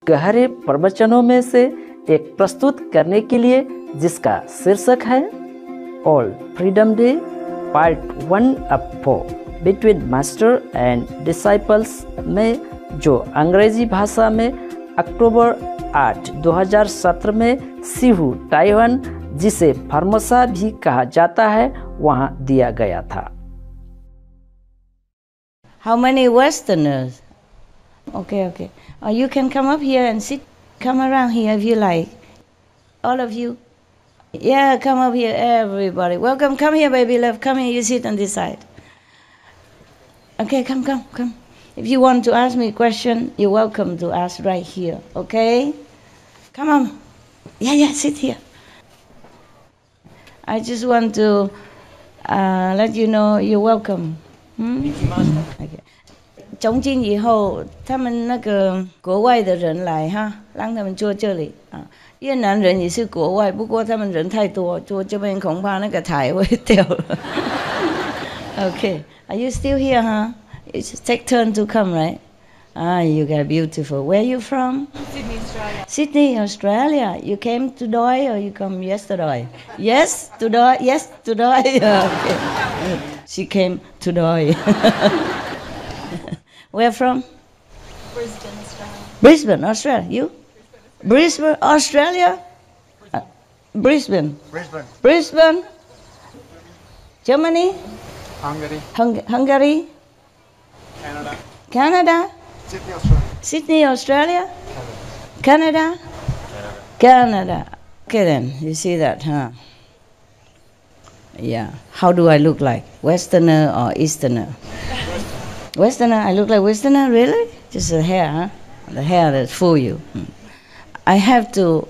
गहरे प्रवचनों में से एक प्रस्तुत करने के लिए जिसका शीर्षक है all freedom day part 1 of 4 between master and disciples में, जो अंग्रेजी भाषा में अक्टूबर 8, 2017 में सिहू ताइवान, जिसे फॉर्मोसा भी कहा जाता है, वहां दिया गया था। How many Westerners? Okay. You can come up here and sit. Come around here if you like. All of you. Yeah, come up here, everybody. Welcome. Come here, baby love. Come here. You sit on this side. Okay, come. If you want to ask me a question, you're welcome to ask right here. Okay? Come on. Yeah, sit here. I just want to let you know you're welcome. Okay. 从今以后，他们那个国外的人来哈，让他们坐这里啊。越南人也是国外，不过他们人太多，坐这边恐怕那个台会掉了。Okay, are you still here, huh? It's take turn to come, right? You got beautiful. Where are you from? Sydney, Australia. Sydney, Australia. You came today or you come yesterday? Yes, today. Yes, today. Okay. She came today. Where from? Brisbane, Australia. Brisbane, Australia. You? Brisbane, Australia? Brisbane. Brisbane. Germany? Hungary? Canada? Sydney, Australia? Canada? Okay then, you see that, huh? Yeah. How do I look like? Westerner or Easterner? Westerner, I look like Westerner, really? Just the hair, huh? The hair that fool you. I have to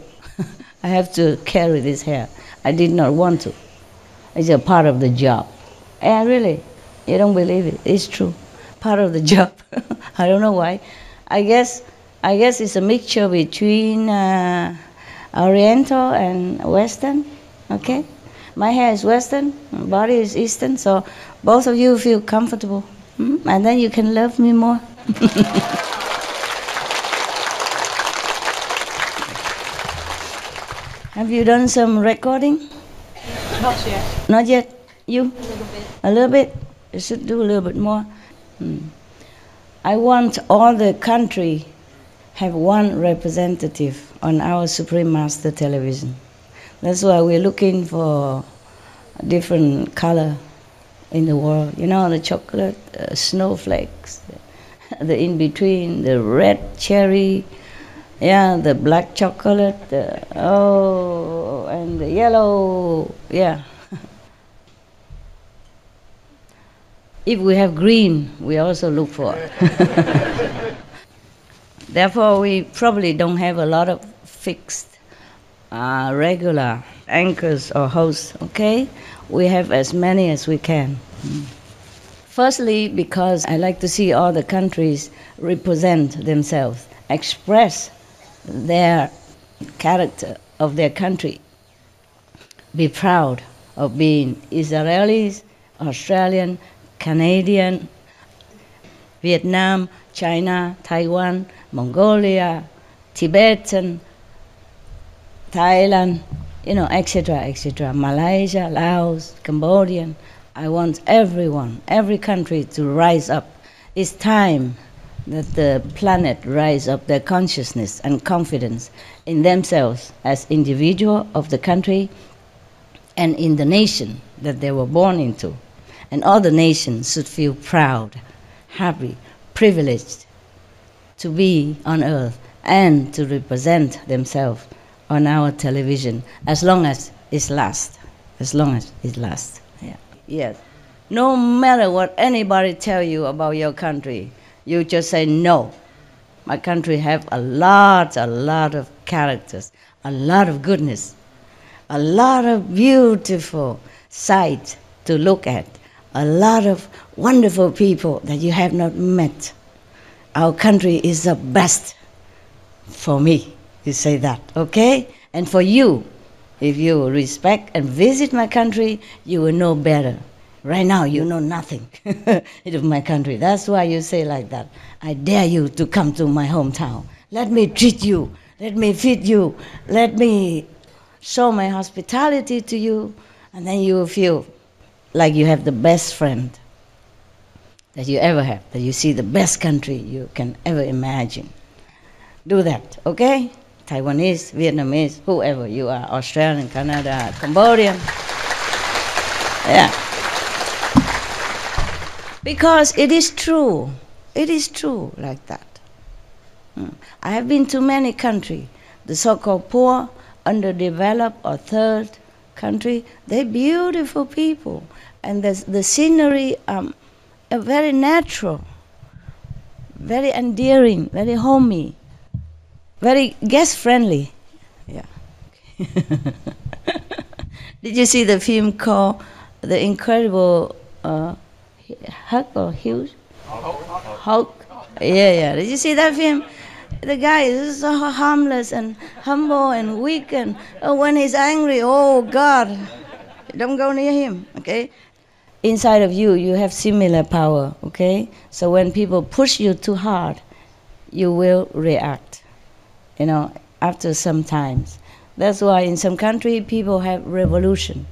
carry this hair. I did not want to. It's a part of the job. Yeah, really? You don't believe it? It's true. Part of the job. I don't know why. I guess it's a mixture between Oriental and Western. Okay? My hair is Western, my body is Eastern, so both of you feel comfortable. And then you can love me more. Have you done some recording? Not yet. Not yet? You? A little bit. A little bit? You should do a little bit more. I want all the country have one representative on our Supreme Master television. That's why we're looking for a different color in the world. You know, the chocolate, snowflakes, the in-between, the red cherry, yeah, the black chocolate, and the yellow, yeah. If we have green, we also look for it. Therefore, we probably don't have a lot of fixed, regular anchors or hosts, okay? We have as many as we can. Firstly, because I like to see all the countries represent themselves, express their character of their country. Be proud of being Israelis, Australian, Canadian, Vietnam, China, Taiwan, Mongolia, Tibetan, Thailand, etc., Malaysia, Laos, Cambodian. I want everyone, every country to rise up. It's time that the planet rise up their consciousness and confidence in themselves as individual of the country and in the nation that they were born into. And all the nations should feel proud, happy, privileged to be on earth and to represent themselves on our television as long as it lasts. As long as it lasts. Yeah. Yes. No matter what anybody tell you about your country, you just say no. My country have a lot of characters, a lot of goodness, a lot of beautiful sight to look at, a lot of wonderful people that you have not met. Our country is the best for me. You say that, okay? And for you, if you respect and visit my country, you will know better. Right now, you know nothing of my country. That's why you say like that. I dare you to come to my hometown. Let me treat you. Let me feed you. Let me show my hospitality to you. And then you will feel like you have the best friend that you ever have, that you see the best country you can ever imagine. Do that, okay? Taiwanese, Vietnamese, whoever you are, Australian, Canada, Cambodian. Yeah. Because it is true. It is true like that. I have been to many countries, the so-called poor, underdeveloped or third country. They're beautiful people. And the scenery are very natural, very endearing, very homey, very guest-friendly. Yeah. Did you see the film called The Incredible Hulk or Hughes? Hulk. Yeah. Did you see that film? The guy is so harmless and humble and weak, and when he's angry, oh God, don't go near him, okay? Inside of you, you have similar power, okay? So when people push you too hard, you will react, after some times. That's why in some country, people have revolution.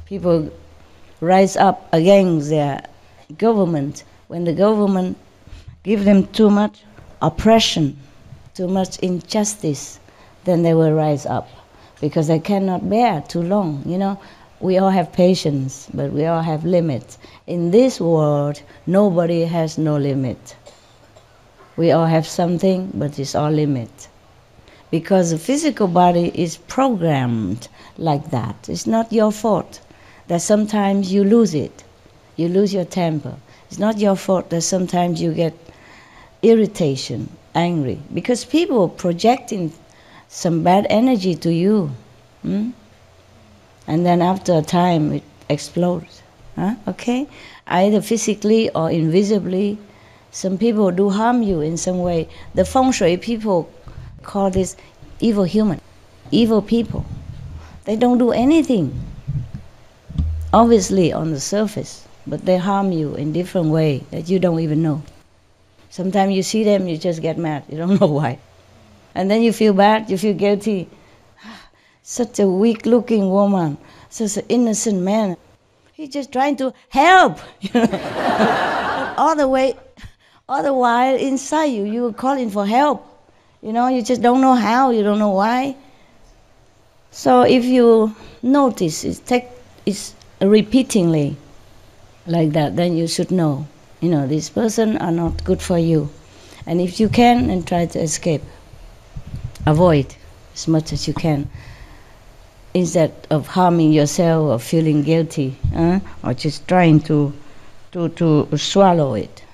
People rise up against their government. When the government give them too much oppression, too much injustice, then they will rise up because they cannot bear too long. We all have patience, but we all have limits. In this world, nobody has no limit. We all have something, but it's all limit. Because the physical body is programmed like that. It's not your fault that sometimes you lose it. You lose your temper. It's not your fault that sometimes you get irritation, angry, because people projecting some bad energy to you, and then after a time it explodes. Okay, either physically or invisibly. Some people do harm you in some way. The feng shui people call this evil human, evil people. They don't do anything, obviously on the surface, but they harm you in different way that you don't even know. Sometimes you see them, you just get mad. You don't know why. And then you feel bad, you feel guilty. Such a weak-looking woman, such an innocent man. He's just trying to help. All the while inside you are calling for help. You just don't know how, you don't know why. So if you notice it's repeatingly like that, then you should know. This person are not good for you. And if you can, then try to escape. Avoid as much as you can. Instead of harming yourself or feeling guilty, or just trying to swallow it.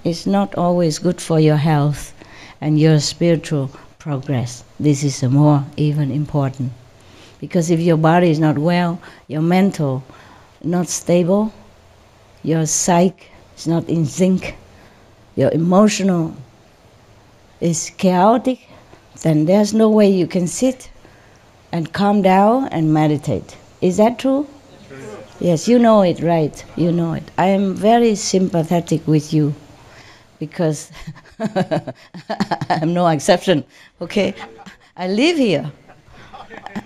It's not always good for your health and your spiritual progress. This is more even important. Because if your body is not well, your mental not stable, your psyche is not in sync, your emotional is chaotic, then there's no way you can sit and calm down and meditate. Is that true? True. Yes, you know it, right? You know it. I am very sympathetic with you because I'm no exception, okay? I live here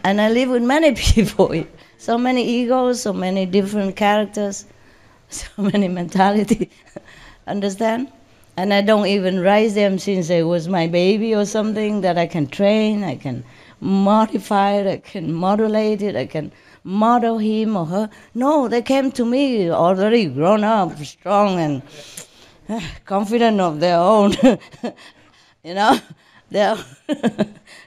and I live with many people. So many egos, so many different characters, so many mentality. Understand? And I don't even raise them since they was my baby or something that I can train, I can modify it, I can modulate it, I can model him or her. No, they came to me already grown up, strong and confident of their own, their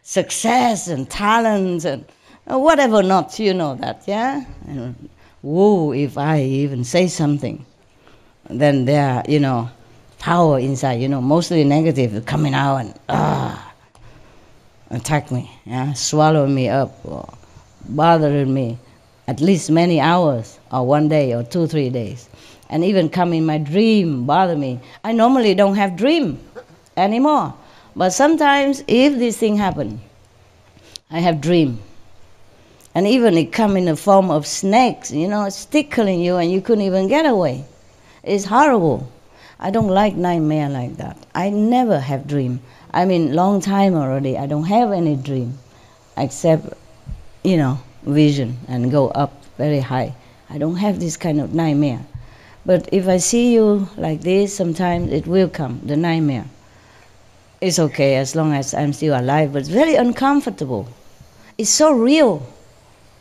success and talents and whatever not, you know that, yeah? And, whoa, if I even say something, then there, power inside, mostly negative, coming out and attack me, swallow me up, or bothering me at least many hours, or 1 day, or 2-3 days, and even come in my dream, bother me. I normally don't have dream anymore, but sometimes if this thing happen, I have dream. And even it come in the form of snakes, it's tickling you and you couldn't even get away. It's horrible. I don't like nightmare like that. I never have dream. I mean, long time already, I don't have any dream except, vision and go up very high. I don't have this kind of nightmare. But if I see you like this, sometimes it will come, the nightmare. It's okay as long as I'm still alive, but it's very uncomfortable. It's so real.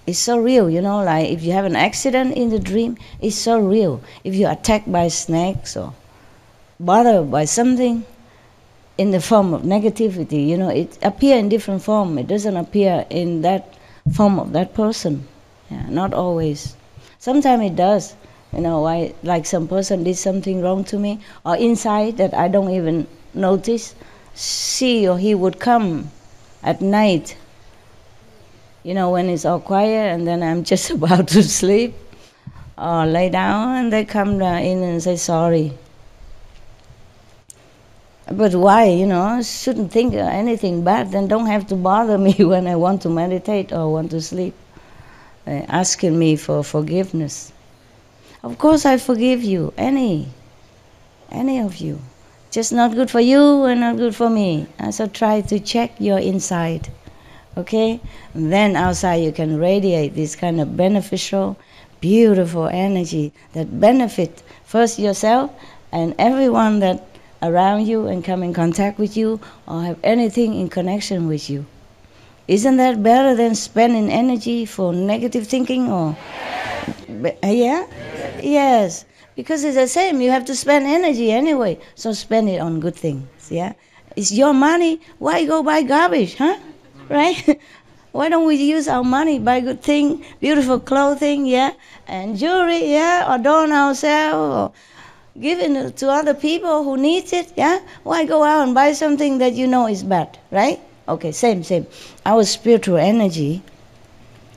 It's so real, like if you have an accident in the dream, it's so real. If you're attacked by snakes or bothered by something in the form of negativity, it appears in different form. It doesn't appear in that form of that person. Yeah, not always. Sometimes it does. Like some person did something wrong to me, or inside that I don't even notice, she or he would come at night, when it's all quiet, and then I'm just about to sleep or lay down, and they come in and say sorry. But why, shouldn't think anything bad, then don't have to bother me when I want to meditate or want to sleep, asking me for forgiveness. Of course I forgive you, any of you. Just not good for you and not good for me. So try to check your inside, okay? And then outside you can radiate this kind of beneficial, beautiful energy that benefit first yourself and everyone that around you and come in contact with you or have anything in connection with you. Isn't that better than spending energy for negative thinking or... Yeah? Yes. Because it's the same. You have to spend energy anyway. So spend it on good things. Yeah? It's your money. Why go buy garbage, huh? Right? Why don't we use our money, buy good things, beautiful clothing, yeah? And jewelry, yeah? Adorn ourselves, or give it to other people who need it, yeah? Why go out and buy something that you know is bad, right? Okay, same. Our spiritual energy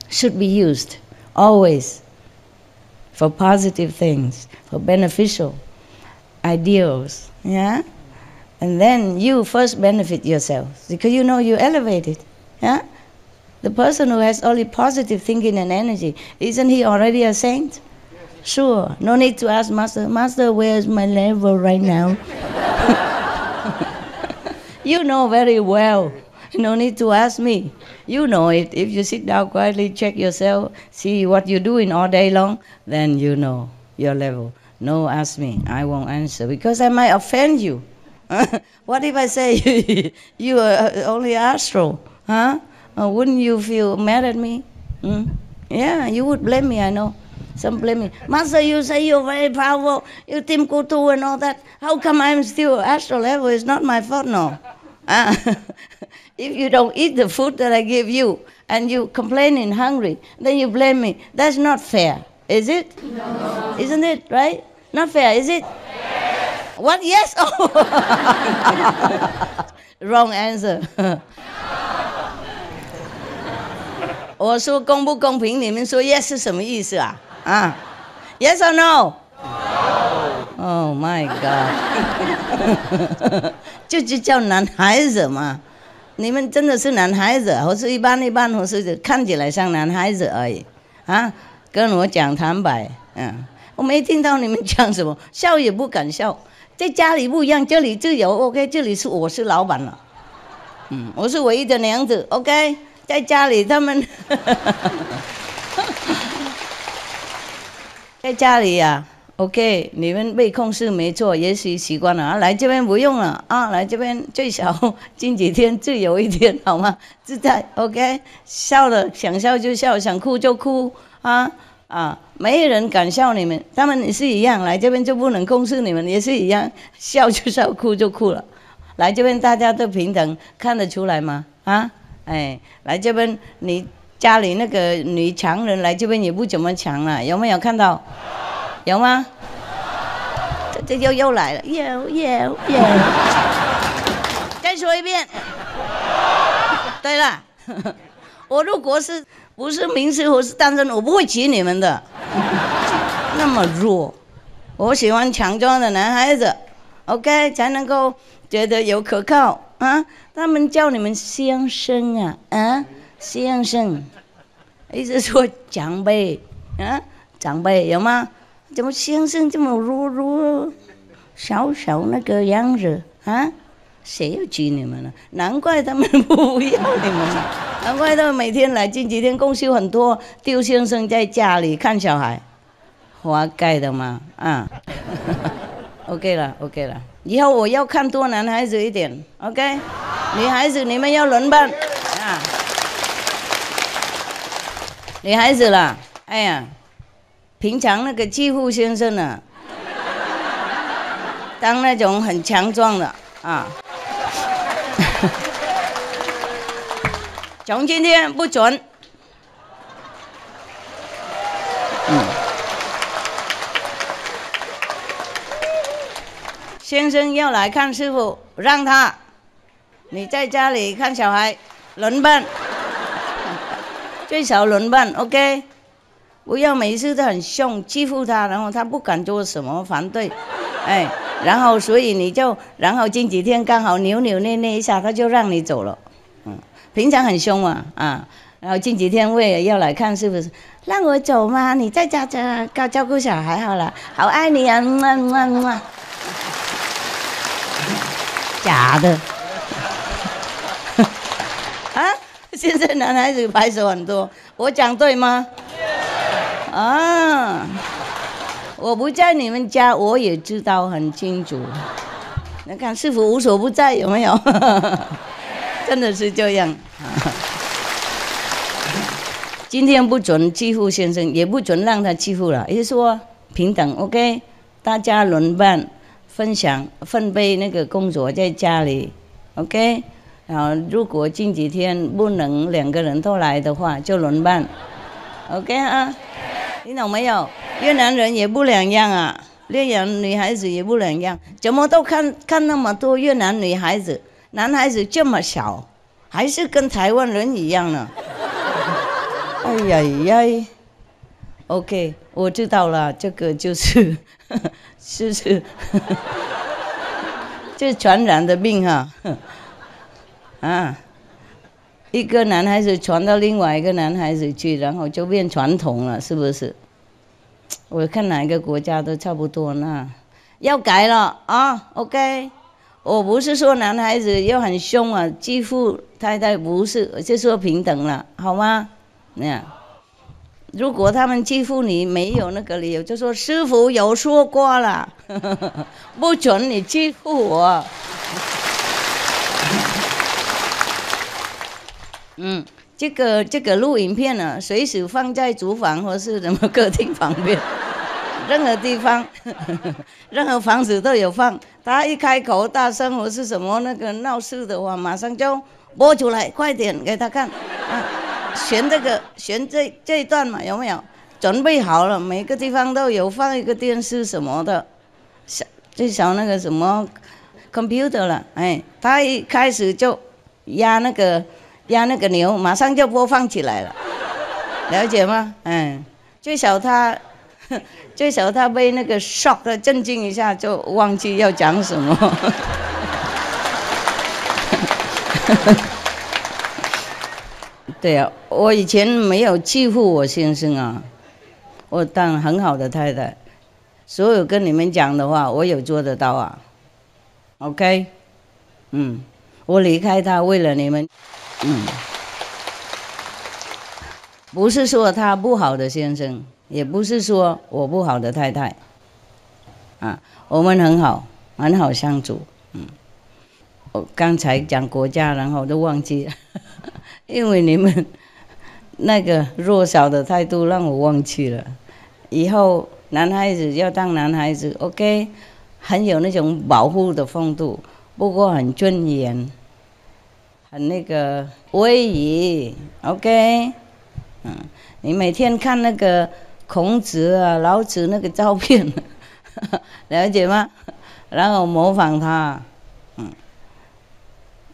should be used always for positive things, for beneficial ideals, yeah? And then you first benefit yourself, because you elevated, yeah? The person who has only positive thinking and energy, isn't he already a saint? Sure, no need to ask Master, where's my level right now? You know very well. No need to ask me. You know it. If you sit down quietly, check yourself, see what you're doing all day long, then you know your level. No, ask me. I won't answer because I might offend you. What if I say you are only astral? Huh? Wouldn't you feel mad at me? Yeah, you would blame me, I know. Some blame me. Master, you say you're very powerful, you Tim Kutu and all that. How come I'm still astral level? It's not my fault, no. If you don't eat the food that I give you and you complaining hungry, then you blame me. That's not fair, is it? No. Isn't it, right? Not fair, is it? Yes. What? Yes? Oh. Wrong answer. 我说公不公平，你们说 yes 是什么意思啊？Yes or no? Oh my God！ 就叫男孩子嘛，你们真的是男孩子，或是一般，或是看起来像男孩子而已啊？跟我讲坦白，我没听到你们讲什么，笑也不敢笑。在家里不一样，这里自由 ，OK， 这里我是老板了，我是唯一的娘子 ，OK。在家里他们在家里呀，OK， 你们被控制没错，也许习惯了来这边不用了来这边最少近几天自由一点好吗？自在 OK， 笑了想笑就笑，想哭就哭没人敢笑你们，他们也是一样，来这边就不能控制你们，也是一样，笑就笑，哭就哭了。来这边大家都平等，看得出来吗？来这边你家里那个女强人来这边也不怎么强了，有没有看到？有吗？这又来了，有。再说一遍。对了，我如果不是明师或是单身，我不会娶你们的。那么弱，我喜欢强壮的男孩子 ，OK， 才能够觉得有可靠。他们叫你们先生先生，意思说长辈长辈有吗？怎么先生这么弱小那个样子谁要拘你们了？难怪他们不要你们了，难怪他们每天来。近几天公休很多，丢先生在家里看小孩，活该的嘛啊！OK 了 ，OK 了，以后我要看多男孩子一点 ，OK？ 女孩子你们要轮班啊！女孩子啦，哎呀，平常那个继父先生啊，当那种很强壮的啊。从今天不准。先生要来看师傅，让他。你在家里看小孩，轮班，最少轮班 ，OK？ 不要每一次都很凶，欺负他，然后他不敢做什么反对，哎，然后所以你就，然后近几天刚好扭扭捏捏一下，他就让你走了。平常很凶嘛，啊，然后近几天为了要来看师傅，让我走吗？你在家照顾小孩好了，好爱你啊，假的，啊，现在男孩子拍手很多，我讲对吗？啊，我不在你们家，我也知道很清楚。你看师傅无所不在，有没有？真的是这样。今天不准欺负先生，也不准让他欺负了，也就是说平等 ，OK？ 大家轮班分享分配那个工作在家里 ，OK？ 然后如果近几天不能两个人都来的话，就轮班 ，OK 啊？你懂没有？越南人也不两样啊，越南女孩子也不两样，怎么都看那么多越南女孩子。男孩子这么小，还是跟台湾人一样呢。哎呀呀 ，OK， 我知道了，这个就是就是传染的病哈，啊，一个男孩子传到另外一个男孩子去，然后就变传统了，是不是？我看哪一个国家都差不多呢，要改了啊 ，OK。我不是说男孩子又很凶啊，欺负太太不是，我就说平等了，好吗？那样，如果他们欺负你，没有那个理由，就说师父有说过了，不准你欺负我。这个录影片呢，随时放在厨房或是什么客厅旁边。任何地方，任何房子都有放。他一开口大声或是什么那个闹事的话，马上就播出来，快点给他看。啊，选这一段嘛，有没有？准备好了，每个地方都有放一个电视什么的，最少那个什么 computer 了。哎，他一开始就压那个钮，马上就播放起来了，了解吗？嗯，最少他被那个 shock 的震惊一下，就忘记要讲什么。对啊，我以前没有欺负我先生啊，我当很好的太太，所有跟你们讲的话，我有做得到啊。OK， 我离开他为了你们，不是说他不好的先生。也不是说我不好的太太，啊，我们很好相处。我刚才讲国家，然后都忘记了，因为你们那个弱小的态度让我忘记了。以后男孩子要当男孩子 ，OK， 很有那种保护的风度，不过很尊严，很那个威仪 ，OK， 你每天看那个。孔子啊，老子那个照片，了解吗？然后模仿他，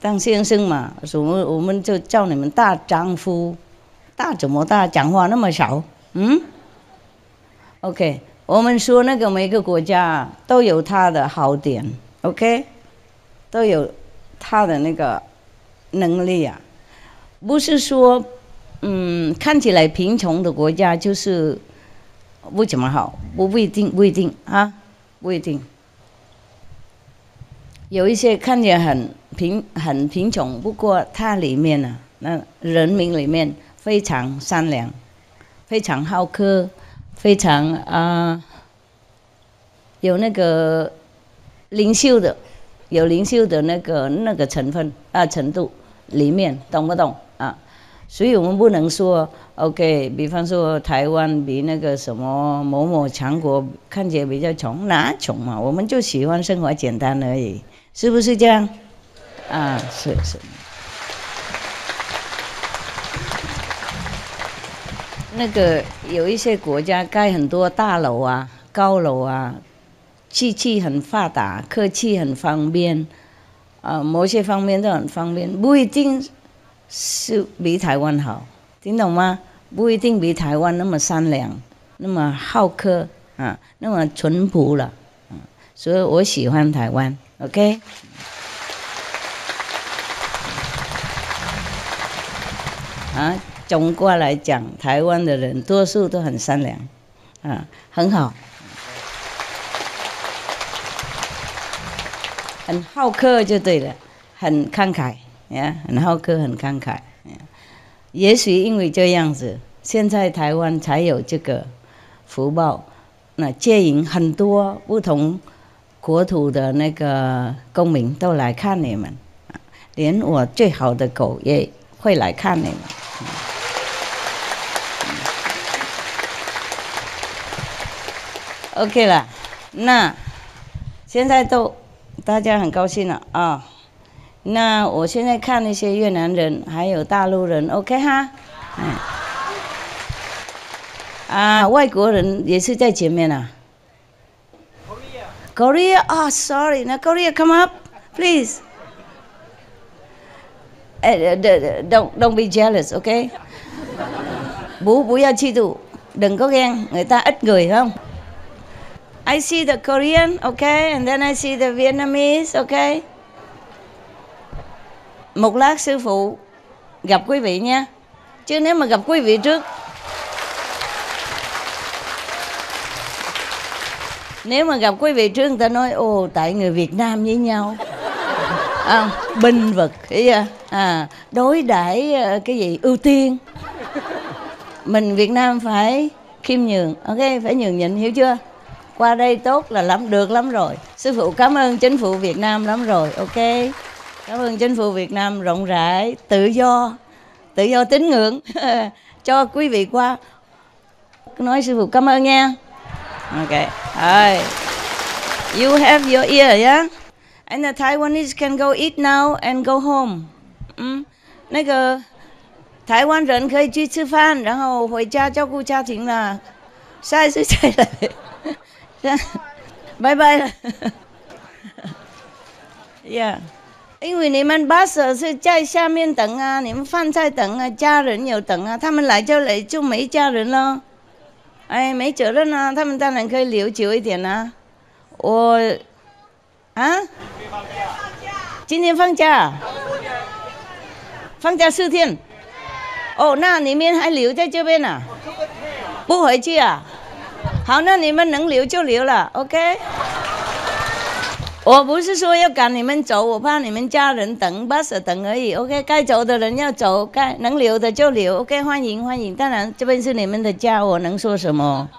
当先生嘛，我们就叫你们大丈夫，大怎么大？讲话那么少？OK， 我们说那个每个国家都有它的好点 ，OK， 都有它的那个能力啊，不是说看起来贫穷的国家就是不怎么好，不一定啊，不一定。有一些看起来很贫穷，不过他里面啊，那人民里面非常善良，非常好客，非常有那个灵修的，有灵修的那个成分程度里面，懂不懂啊？所以我们不能说 OK， 比方说台湾比那个什么某某强国看起来比较穷，哪穷嘛？我们就喜欢生活简单而已，是不是这样？啊，是。那个有一些国家盖很多大楼啊、高楼啊，机器很发达，科技很方便，某些方面都很方便，不一定是比台湾好，听懂吗？不一定比台湾那么善良，那么好客啊，那么淳朴了，所以我喜欢台湾 ，OK。总括来讲，台湾的人多数都很善良，很好，很好客就对了，很慷慨呀，很好客，很慷慨。也许因为这样子，现在台湾才有这个福报，那接引很多不同国土的那个公民都来看你们，连我最好的狗也会来看你们。OK 了，那现在都大家很高兴了啊。那我现在看那些越南人还有大陆人 ，OK 哈，外国人也是在前面啊。Korea， oh sorry， 那 Korea come up please。Don't be jealous，OK？ 不要嫉妒，đừng có ghen, người ta ít người không? I see the Korean, okay, and then I see the Vietnamese, okay. Một lát sư phụ gặp quý vị nha. Chứ nếu mà gặp quý vị trước, nếu mà gặp quý vị trước người ta nói ồ tại người Việt Nam với nhau, binh vực, đối đãi cái gì ưu tiên. Mình Việt Nam phải khiêm nhường, ok, phải nhường nhịn, hiểu chưa? Qua đây tốt là được lắm rồi. Sư phụ cảm ơn chính phủ Việt Nam lắm rồi, ok. Cảm ơn chính phủ Việt Nam rộng rãi, tự do tín ngưỡng cho quý vị qua. Nói sư phụ cảm ơn nha. Ok, rồi. You have your ear, yeah? And the Taiwanese can go eat now and go home. 那个台湾人可以去吃饭，然后回家照顾家庭了。下一次再来，拜拜了。Yeah， 因为你们巴士是在下面等啊，你们饭菜等啊，家人有等啊，他们来就没家人了。哎，没责任啊，他们当然可以留久一点啊。今天放假，放假4天。哦，那你们还留在这边啊？不回去啊？好，那你们能留就留了 ，OK。我不是说要赶你们走，我怕你们家人等巴士等而已 ，OK。该走的人要走，该能留的就留 ，OK。欢迎欢迎，当然这边是你们的家，我能说什么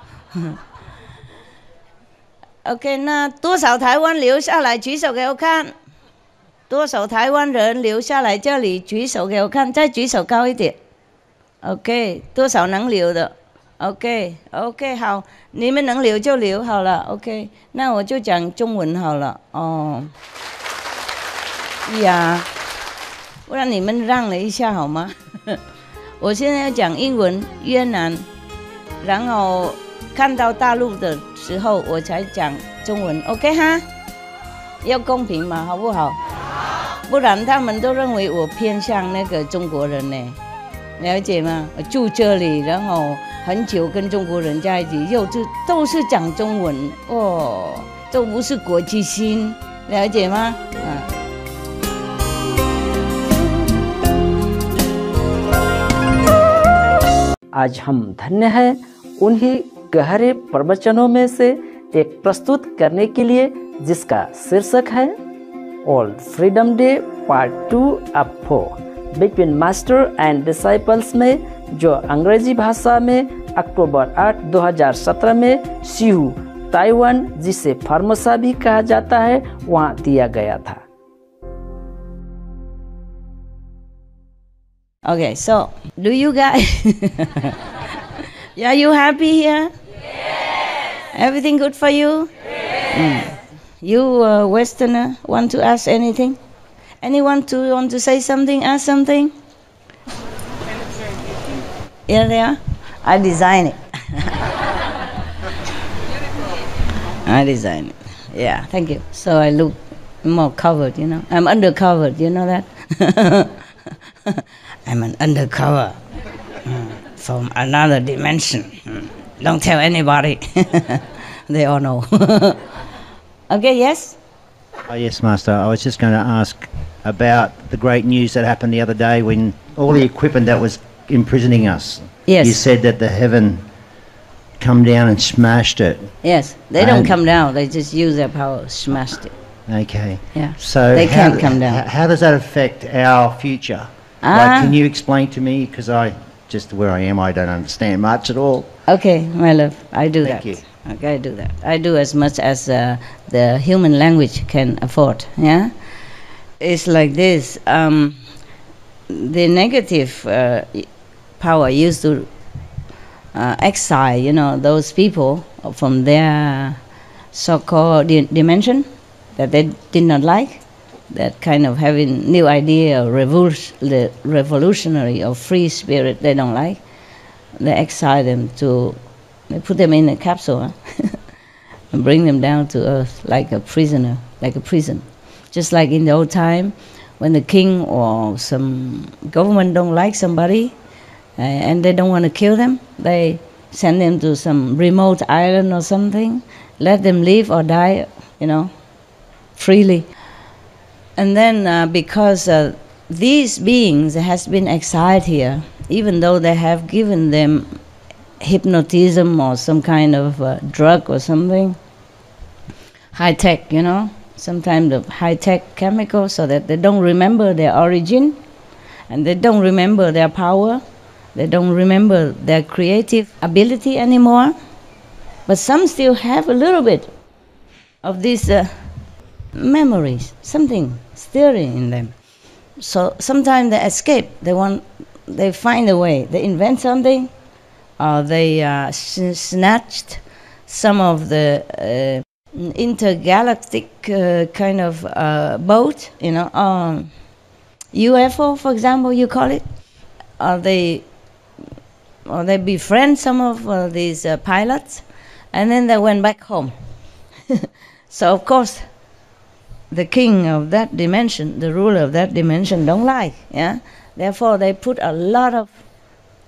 ？OK， 那多少台湾留下来举手给我看？多少台湾人留下来这里举手给我看？再举手高一点。OK， 多少能留的 ？OK， 好，你们能留就留好了。OK， 那我就讲中文好了。哦，呀，不然你们让了一下好吗？我现在要讲英文、越南，然后看到大陆的时候我才讲中文。OK 哈，要公平嘛，好不好？不然他们都认为我偏向那个中国人呢。了解吗？我住这里，然后很久跟中国人在一起，都是讲中文哦，都不是国际性，了解吗？आज हम धन्य हैं उन्हीं गहरे प्रवचनों में से एक प्रस्तुत करने के लिए जिसका शीर्षक है ऑल फ्रीडम डे पार्ट 2 अब 4 बिटवीन मास्टर एंड डिसाइपल्स में, जो अंग्रेजी भाषा में अक्टूबर 8, 2017 में सिहू, ताइवान, जिसे फार्मोसा भी कहा जाता है, वहाँ दिया गया था। Okay, so do you guys are you happy here? Yes. Everything good for you? Yes. You Westerner want to ask anything? Anyone want to say something? Ask something? Yeah, they are. I design it. I design it. Yeah, thank you. So I look more covered, you know. I'm undercovered, you know that? I'm an undercover from another dimension. Don't tell anybody. They all know. Okay, yes? Oh, yes, Master. I was just going to ask about the great news that happened the other day when all the equipment that was imprisoning us. Yes. You said that the heaven come down and smashed it. Yes, they don't come down. They just use their power, smashed it. Okay. Yeah. So they can't come down. How does that affect our future? Like, can you explain to me? Because just where I am, I don't understand much at all. Okay, my love, I do Thank that. you. Okay, I do that. I do as much as the human language can afford. Yeah, it's like this. The negative power used to exile, you know, those people from their so-called dimension that they did not like. That kind of having new idea, revolutionary or free spirit they don't like. They exile them they put them in a capsule and bring them down to earth like a prisoner, like a prison. Just like in the old time when the king or some government don't like somebody and they don't want to kill them, they send them to some remote island or something, let them live or die, you know, freely. And then because these beings has been exiled here, even though they have given them hypnotism or some kind of drug or something, high tech, you know, some kind of high tech chemical, so that they don't remember their origin and they don't remember their power, they don't remember their creative ability anymore. But some still have a little bit of these memories, something stirring in them. So sometimes they escape. They find a way. They invent something, or they snatched some of the intergalactic kind of boat, you know, UFO, for example, you call it, or they befriend some of these pilots, and then they went back home. So of course, the king of that dimension, the ruler of that dimension, don't like. Yeah, therefore they put a lot of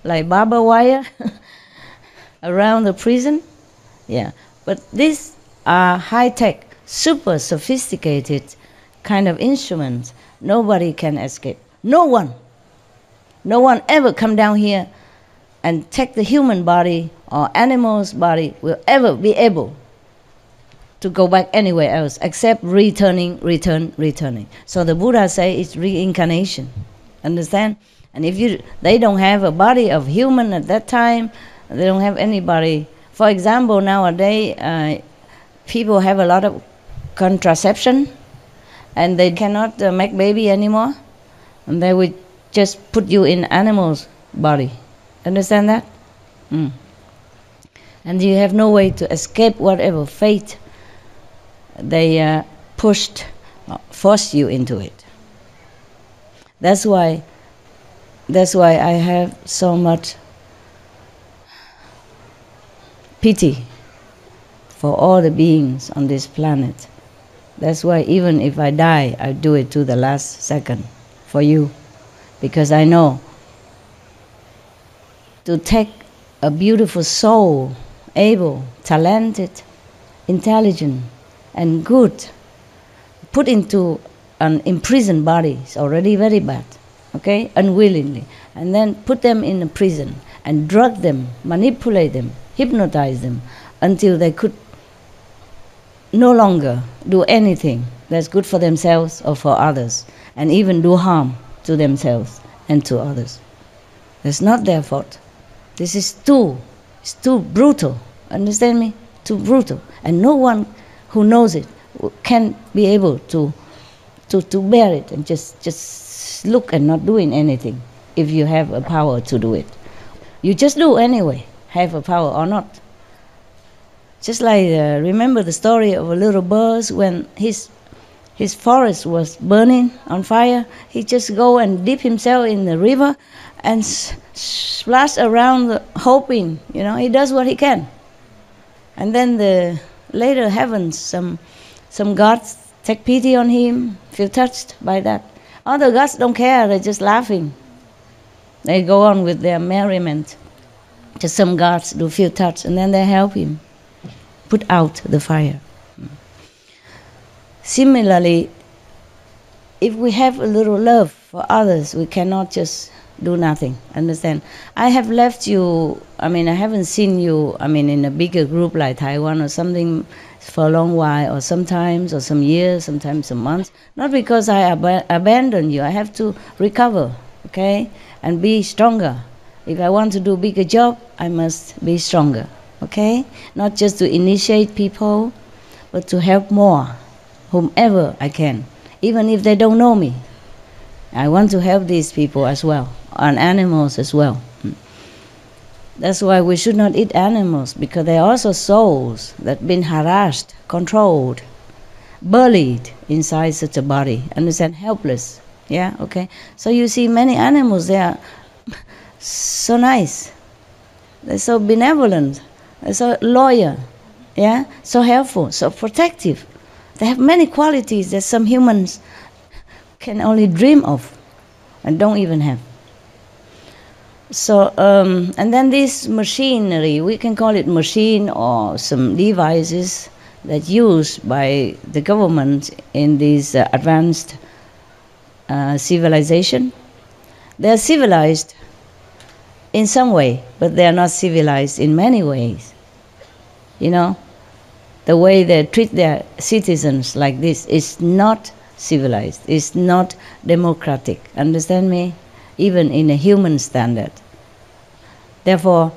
like barbed wire around the prison. Yeah, but these are high-tech, super sophisticated kind of instruments. Nobody can escape. No one ever come down here and take the human body or animal's body will ever be able to go back anywhere else except returning. So the Buddha say it's reincarnation. Understand? And if they don't have a body of human at that time, they don't have anybody. For example, nowadays people have a lot of contraception and they cannot make baby anymore, and they would just put you in animal's body. Understand that? And you have no way to escape whatever fate they forced you into it. That's why I have so much pity for all the beings on this planet. That's why even if I die, I do it to the last second for you, because I know to take a beautiful soul, able, talented, intelligent, and good, put into an imprisoned body is already very bad, okay, unwillingly, and then put them in a prison and drug them, manipulate them, hypnotize them until they could no longer do anything that's good for themselves or for others. and even do harm to themselves and to others. It's not their fault. This is it's too brutal. Understand me? Too brutal. And no one who knows it can be able to bear it and just look and not doing anything if you have a power to do it. You just do anyway, have a power or not. Just like, remember the story of a little bird when his forest was burning on fire, he just go and dip himself in the river and splash around hoping, he does what he can. And then the later heavens, some gods take pity on him, feel touched by that. Other gods don't care, they're just laughing. They go on with their merriment. Just some gods do feel touched, and then they help him put out the fire. Similarly, if we have a little love for others, we cannot just do nothing. Understand? I have left you, I haven't seen you, in a bigger group like Taiwan or something for a long while, or sometimes, or some years, sometimes some months. Not because I abandon you. I have to recover, okay? And be stronger. If I want to do a bigger job, I must be stronger, okay? Not just to initiate people, but to help more, whomever I can, even if they don't know me. I want to help these people as well, and animals as well. That's why we should not eat animals, because they are also souls that have been harassed, controlled, bullied inside such a body, understand, helpless. Yeah, okay? So you see many animals, they are so nice, they're so benevolent, they're so loyal, yeah, so helpful, so protective. They have many qualities that some humans can only dream of and don't even have. So, and then this machinery, we can call it machine or some devices that used by the government in this advanced civilization. They are civilized in some way, but they are not civilized in many ways. The way they treat their citizens like this is not civilized, it's not democratic. Understand me? Even in a human standard. Therefore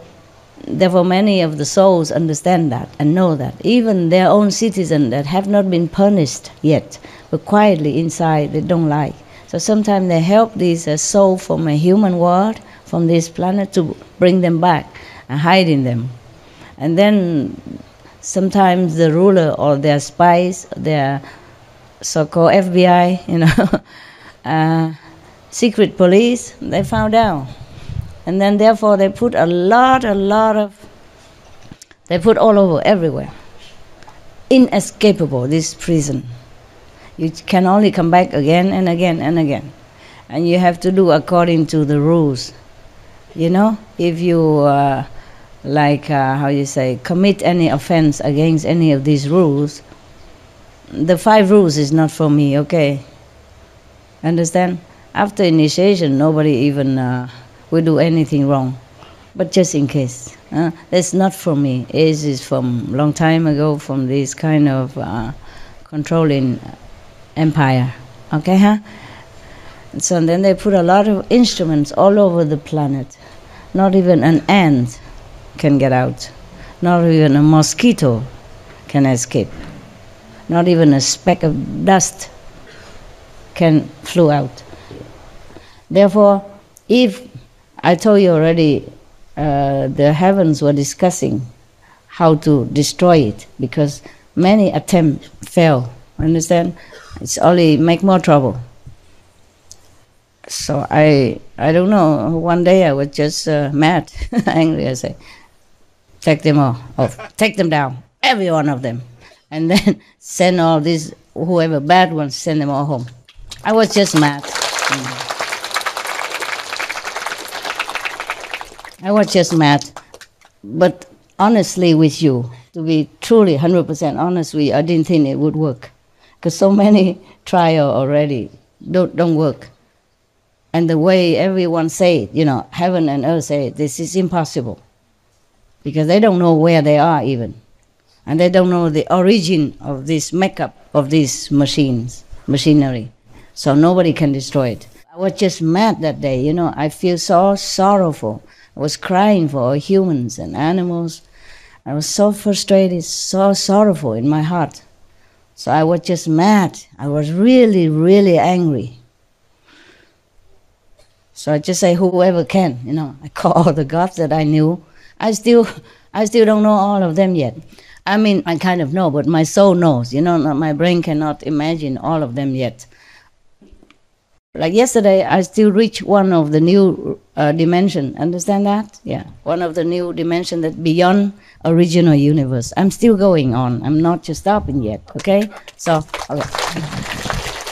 many of the souls understand that and know that. Even their own citizens that have not been punished yet, but quietly inside they don't like. So sometimes they help these souls from a human world, from this planet, to bring them back and hiding them. And then sometimes the ruler or their spies, their so-called FBI, secret police, they found out. And then therefore they put they put all over, everywhere. Inescapable, this prison. You can only come back again and again and again. And you have to do according to the rules. If you, commit any offense against any of these rules, the 5 rules is not for me, okay? Understand? After initiation, nobody even will do anything wrong. But just in case. That's not for me. It is from long time ago, from this kind of controlling empire. Okay, huh? So then they put a lot of instruments all over the planet. Not even an ant can get out. Not even a mosquito can escape. Not even a speck of dust can flew out. Therefore, if I told you already, the heavens were discussing how to destroy it, because many attempts fail. Understand? It's only make more trouble. So I don't know. One day I was just mad, angry. I say, take them all off, take them down, every one of them, and then send all these whoever bad ones, send them all home. I was just mad. I was just mad. But honestly with you, to be truly 100% honest with you, I didn't think it would work. Because so many trials already don't work. And the way everyone say it, heaven and earth say it, this is impossible. Because they don't know where they are even. And they don't know the origin of this makeup of these machinery. so nobody can destroy it. I was just mad that day, you know. I feel so sorrowful. I was crying for all humans and animals. I was so frustrated, so sorrowful in my heart. So I was just mad. I was really, really angry. So I just say, whoever can, you know. I call all the gods that I knew. I still don't know all of them yet. I mean, I kind of know, but my soul knows, you know. My brain cannot imagine all of them yet. Like yesterday, I still reached one of the new dimension. Understand that? Yeah, one of the new dimension that beyond original universe. I'm still going on. I'm not just stopping yet. Okay? So, okay.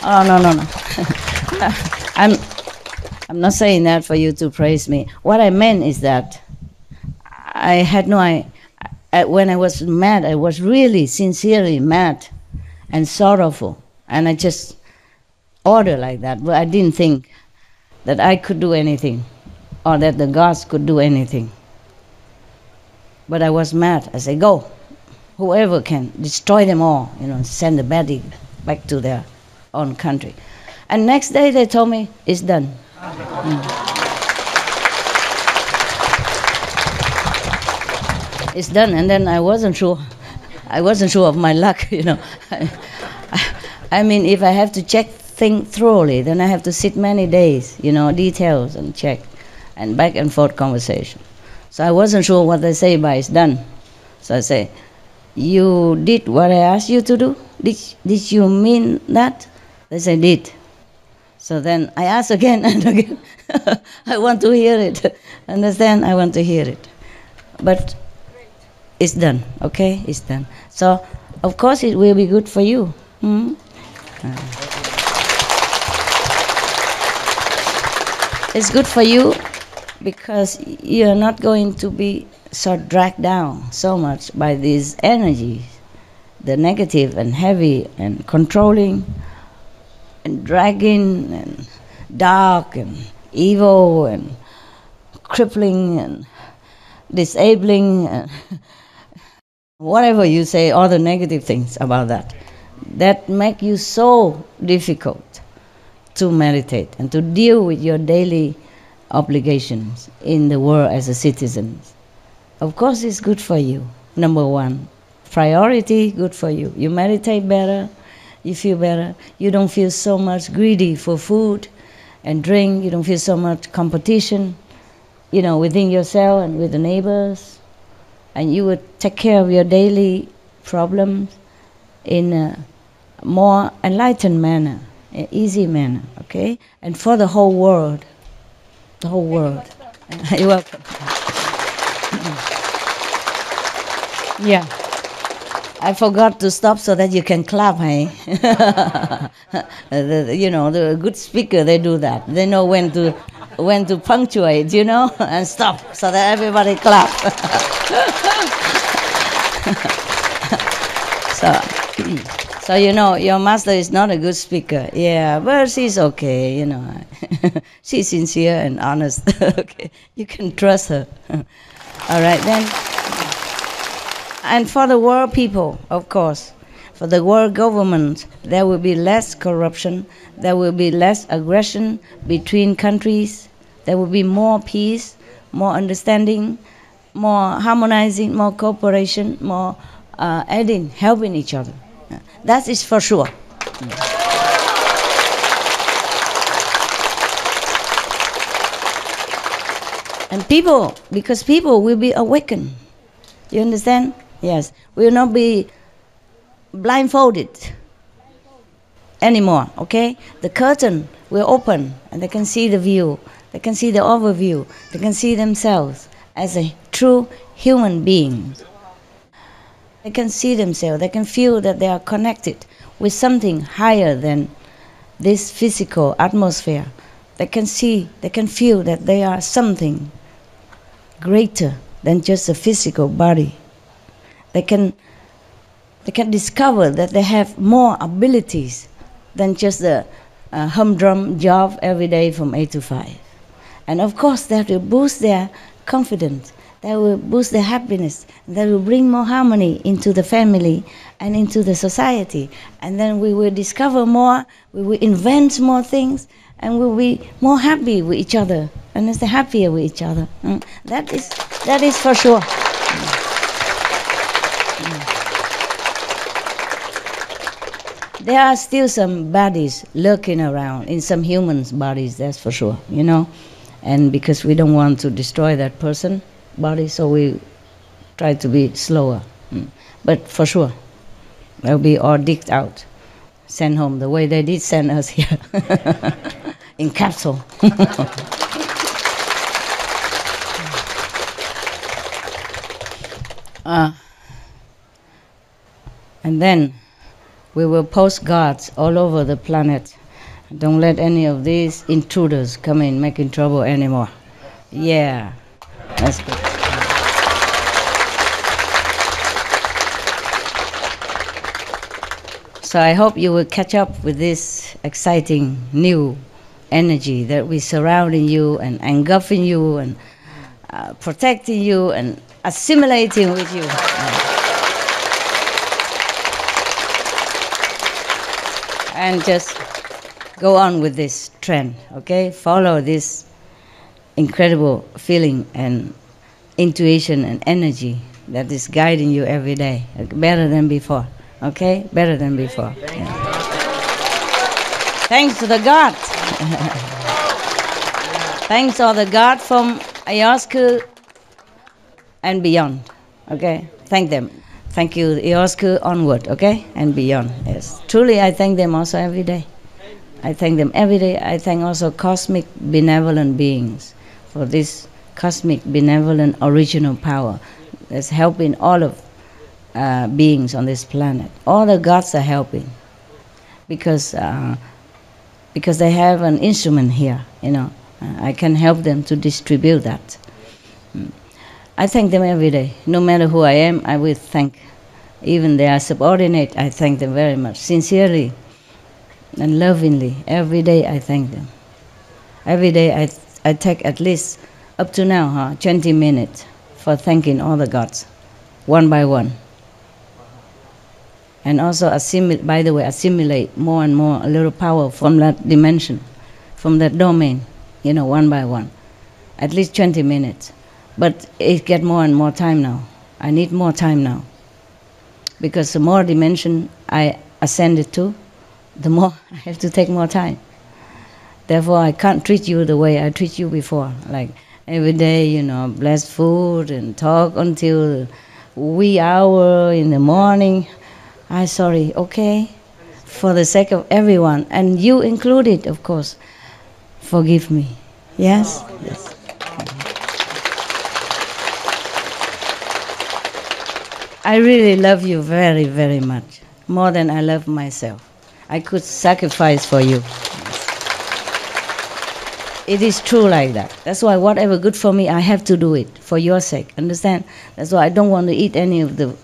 Oh no. I'm not saying that for you to praise me. What I meant is that I had no idea. When I was mad, I was really sincerely mad and sorrowful, and I just order like that, but I didn't think that I could do anything or that the gods could do anything. But I was mad. I said, go, whoever can, destroy them all, you know, send the baddie back to their own country. And next day they told me, it's done. It's done, and then I wasn't sure of my luck, you know. I mean, if I have to check think thoroughly, then I have to sit many days, you know, details and check, and back and forth conversation. So I wasn't sure what they say by it's done. So I say, you did what I asked you to do? Did you mean that? They say, did. So then I ask again and again. I want to hear it. Understand? I want to hear it. But it's done, okay? It's done. So, of course, it will be good for you. It's good for you because you're not going to be so dragged down so much by these energies, the negative and heavy and controlling and dragging and dark and evil and crippling and disabling and whatever you say, all the negative things about that make you so difficult to meditate and to deal with your daily obligations in the world as a citizen. Of course it's good for you, number one. Priority, good for you. You meditate better, you feel better. You don't feel so much greedy for food and drink. You don't feel so much competition, you know, within yourself and with the neighbors. And you would take care of your daily problems in a more enlightened manner, an easy manner, okay? And for the whole world. The whole world. You're welcome. Yeah. I forgot to stop so that you can clap, hey? You know, the good speaker, they do that. They know when to punctuate, you know, and stop so that everybody clap. So you know, your master is not a good speaker. Yeah, but she's okay, you know. She's sincere and honest. Okay, you can trust her. All right, then. And for the world people, of course, for the world government, there will be less corruption, there will be less aggression between countries, there will be more peace, more understanding, more harmonizing, more cooperation, more aiding, helping each other. That is for sure. And people, because people will be awakened. You understand? Yes. We will not be blindfolded anymore, okay? The curtain will open and they can see the view. They can see the overview. They can see themselves as a true human being. They can see themselves. They can feel that they are connected with something higher than this physical atmosphere. They can see, they can feel that they are something greater than just a physical body. They can discover that they have more abilities than just a humdrum job every day from 8 to 5. And of course that will boost their confidence. that will boost their happiness, that will bring more harmony into the family and into the society. And then we will discover more, we will invent more things, and we'll be more happy with each other, and it's happier with each other. That is for sure. There are still some bodies lurking around in some humans' bodies, that's for sure, And because we don't want to destroy that person body, so we try to be slower. But for sure, they'll be all digged out, sent home the way they did send us here, in capsule. And then we will post guards all over the planet. Don't let any of these intruders come in making trouble anymore. Yeah, that's good. So I hope you will catch up with this exciting new energy that we surrounding you and engulfing you and protecting you and assimilating with you. And just go on with this trend, okay? Follow this incredible feeling and intuition and energy that is guiding you every day, better than before, okay? Better than before. Yeah. Thanks to the God. Thanks to the God from Iosku and beyond, okay? Thank them. Thank you, Iosku, onward, okay? And beyond, yes. Truly, I thank them also every day. I thank them every day. I thank also cosmic benevolent beings for this cosmic benevolent original power that's helping all of beings on this planet. All the gods are helping because they have an instrument here, I can help them to distribute that. I thank them every day. No matter who I am, I will thank. Even they are subordinate, I thank them very much, sincerely and lovingly. Every day I thank them. Every day I take at least, up to now, 20 minutes for thanking all the gods, one by one. And also assimilate more and more a little power from that dimension, from that domain, one by one. At least 20 minutes. But it gets more and more time now. I need more time now. Because the more dimension I ascended to, the more I have to take more time. Therefore, I can't treat you the way I treat you before. Like every day, bless food and talk until wee hour in the morning. I'm sorry, okay? For the sake of everyone, and you included, of course, forgive me. Yes? Yes. I really love you very, very much, more than I love myself. I could sacrifice for you. It is true like that. That's why whatever good for me, I have to do it for your sake. Understand? That's why I don't want to eat any of the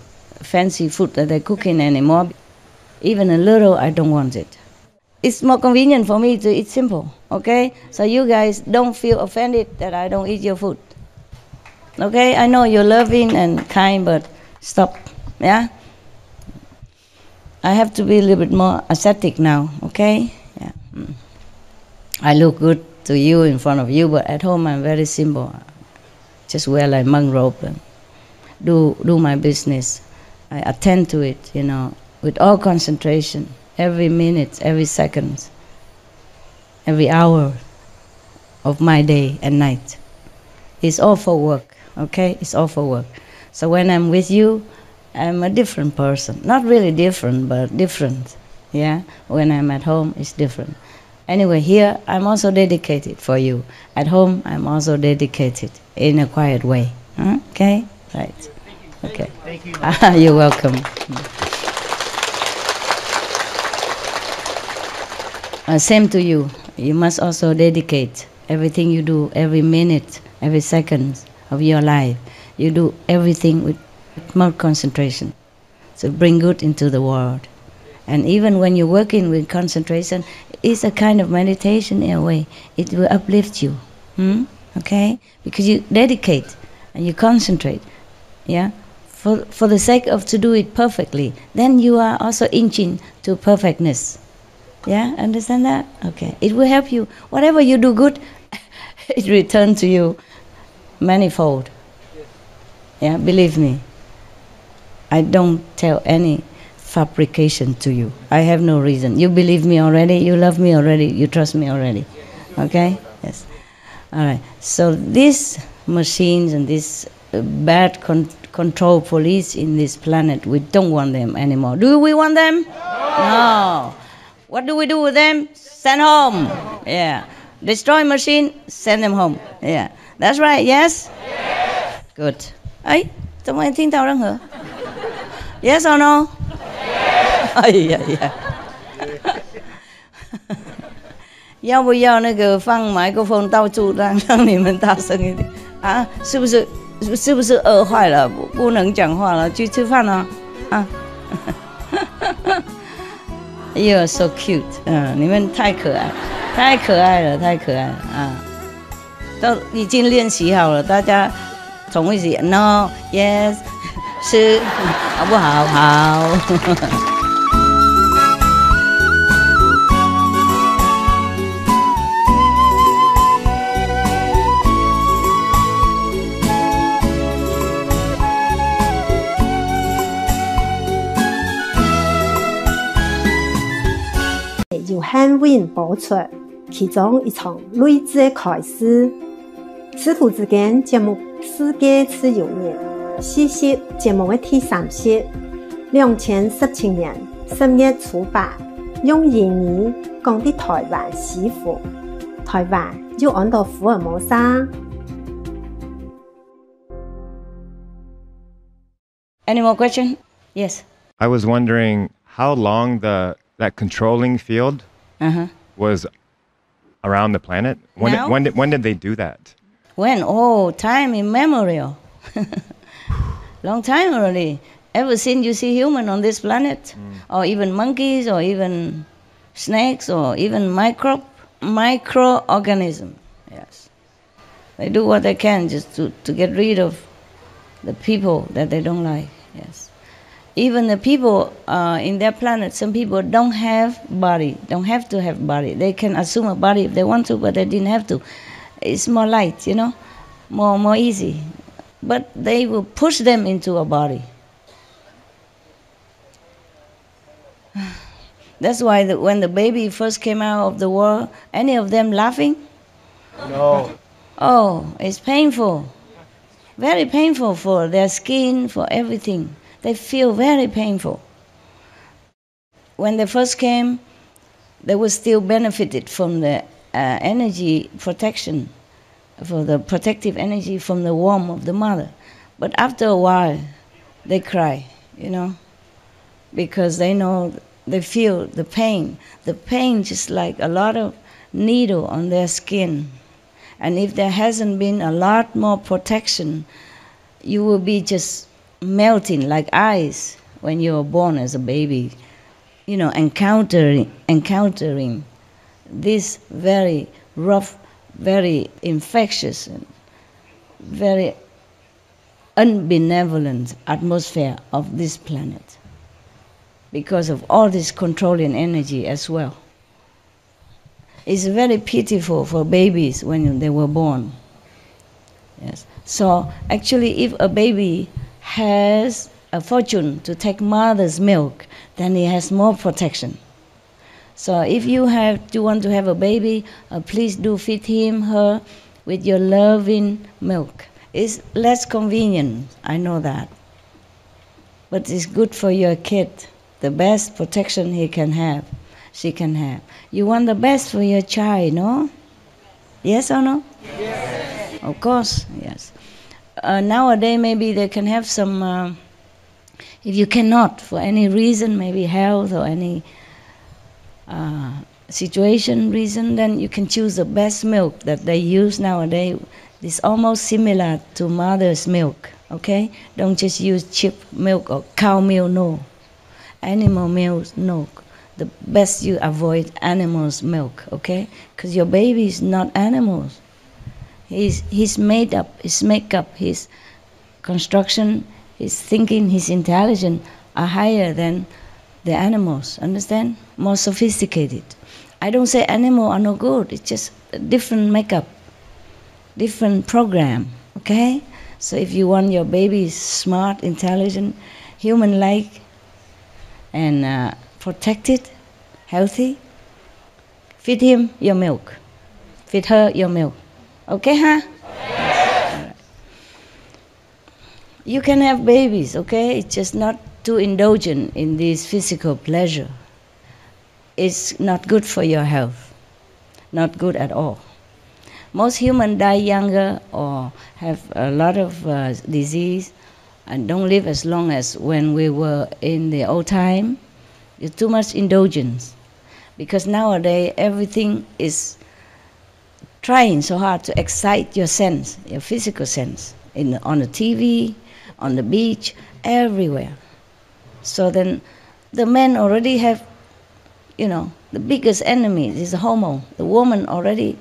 fancy food that they're cooking anymore. Even a little, I don't want it. It's more convenient for me to eat simple, okay? So you guys don't feel offended that I don't eat your food. Okay? I know you're loving and kind, but stop, yeah? I have to be a little bit more ascetic now, okay? Yeah. I look good to you in front of you, but at home I'm very simple. Just wear like monk robe and do my business. I attend to it, with all concentration, every minute, every second, every hour of my day and night. It's all for work, okay? It's all for work. So when I'm with you, I'm a different person. Not really different, but different, yeah? When I'm at home, it's different. Anyway, here, I'm also dedicated for you. At home, I'm also dedicated in a quiet way. Okay? Right. Okay. Thank you. You're welcome. Same to you. You must also dedicate everything you do, every minute, every second of your life. You do everything with more concentration. So bring good into the world. And even when you're working with concentration, it's a kind of meditation in a way. It will uplift you. Okay? Because you dedicate and you concentrate, yeah, for the sake of to do it perfectly, then you are also inching to perfectness. Yeah, understand that? Okay, it will help you. Whatever you do good, it returns to you manifold. Yeah, believe me. I don't tell any fabrication to you. I have no reason. You believe me already, you love me already, you trust me already. Okay? Yes. All right. So these machines and these bad control police in this planet, we don't want them anymore. Do we want them? No. What do we do with them? Send home. Yeah. Destroy machine, send them home. Yeah. That's right, yes? Yes. Good. 哎，怎么没听到任何 ？Yes or no? Yes. 哎呀呀！要不要那个放麦克风到处让你们大声一点啊？是不是饿坏了？不能讲话了，去吃饭了啊！You're so cute， 你们太可爱，太可爱了啊！都已经练习好了，大家同一起 ，No Yes 是，好不好？好。由幸運播出其中一場勵志的開始。師徒之間節目世界自由年，40節目的第3集，2017年10月出版，用英語講的台灣師傅，台灣就按到福爾摩沙。Any more question? Yes. I was wondering how long that controlling field was around the planet. When did they do that? When? Oh, time immemorial. Long time already. Ever since you see human on this planet, or even monkeys, or even snakes, or even microorganism. Yes, they do what they can just to get rid of the people that they don't like. Yes, even the people in their planet, some people don't have body, don't have to have body. They can assume a body if they want to, but they didn't have to. It's more light, you know, more easy. But they will push them into a body. That's why when the baby first came out of the world, any of them laughing? No. Oh, it's painful. Very painful for their skin, for everything. They feel very painful. When they first came, they were still benefited from the energy protection, for the protective energy from the womb of the mother. But after a while, they cry, you know, because they know, they feel the pain just like a lot of needle on their skin. And if there hasn't been a lot more protection, you will be just melting like ice when you were born as a baby, you know, encountering this very rough, very infectious, and very unbenevolent atmosphere of this planet because of all this controlling energy as well. It's very pitiful for babies when they were born. Yes. So actually, if a baby has a fortune to take mother's milk, then he has more protection. So if you want to have a baby, please do feed him, her, with your loving milk. It's less convenient, I know that. But it's good for your kid, the best protection he can have, she can have. You want the best for your child, no? Yes or no? Yes. Of course, yes. Nowadays, maybe they can have some, if you cannot, for any reason, maybe health or any situation reason, then you can choose the best milk that they use nowadays. It's almost similar to mother's milk, okay? Don't just use cheap milk or cow milk, no. Animal milk, no. The best you avoid animals' milk, okay? Because your baby is not animals. His made up, his makeup, his construction, his thinking, his intelligence are higher than the animals, understand? More sophisticated. I don't say animals are no good, it's just a different makeup, different program, okay? So if you want your baby smart, intelligent, human-like, and protected, healthy, feed him your milk, feed her your milk. Okay, huh? Yes. You can have babies, okay? It's just not too indulgent in this physical pleasure. It's not good for your health, not good at all. Most humans die younger or have a lot of disease and don't live as long as when we were in the old time. It's too much indulgence. Because nowadays everything is trying so hard to excite your sense, your physical sense, on the TV, on the beach, everywhere. So then the men already have, the biggest enemy is the hormone. The woman already,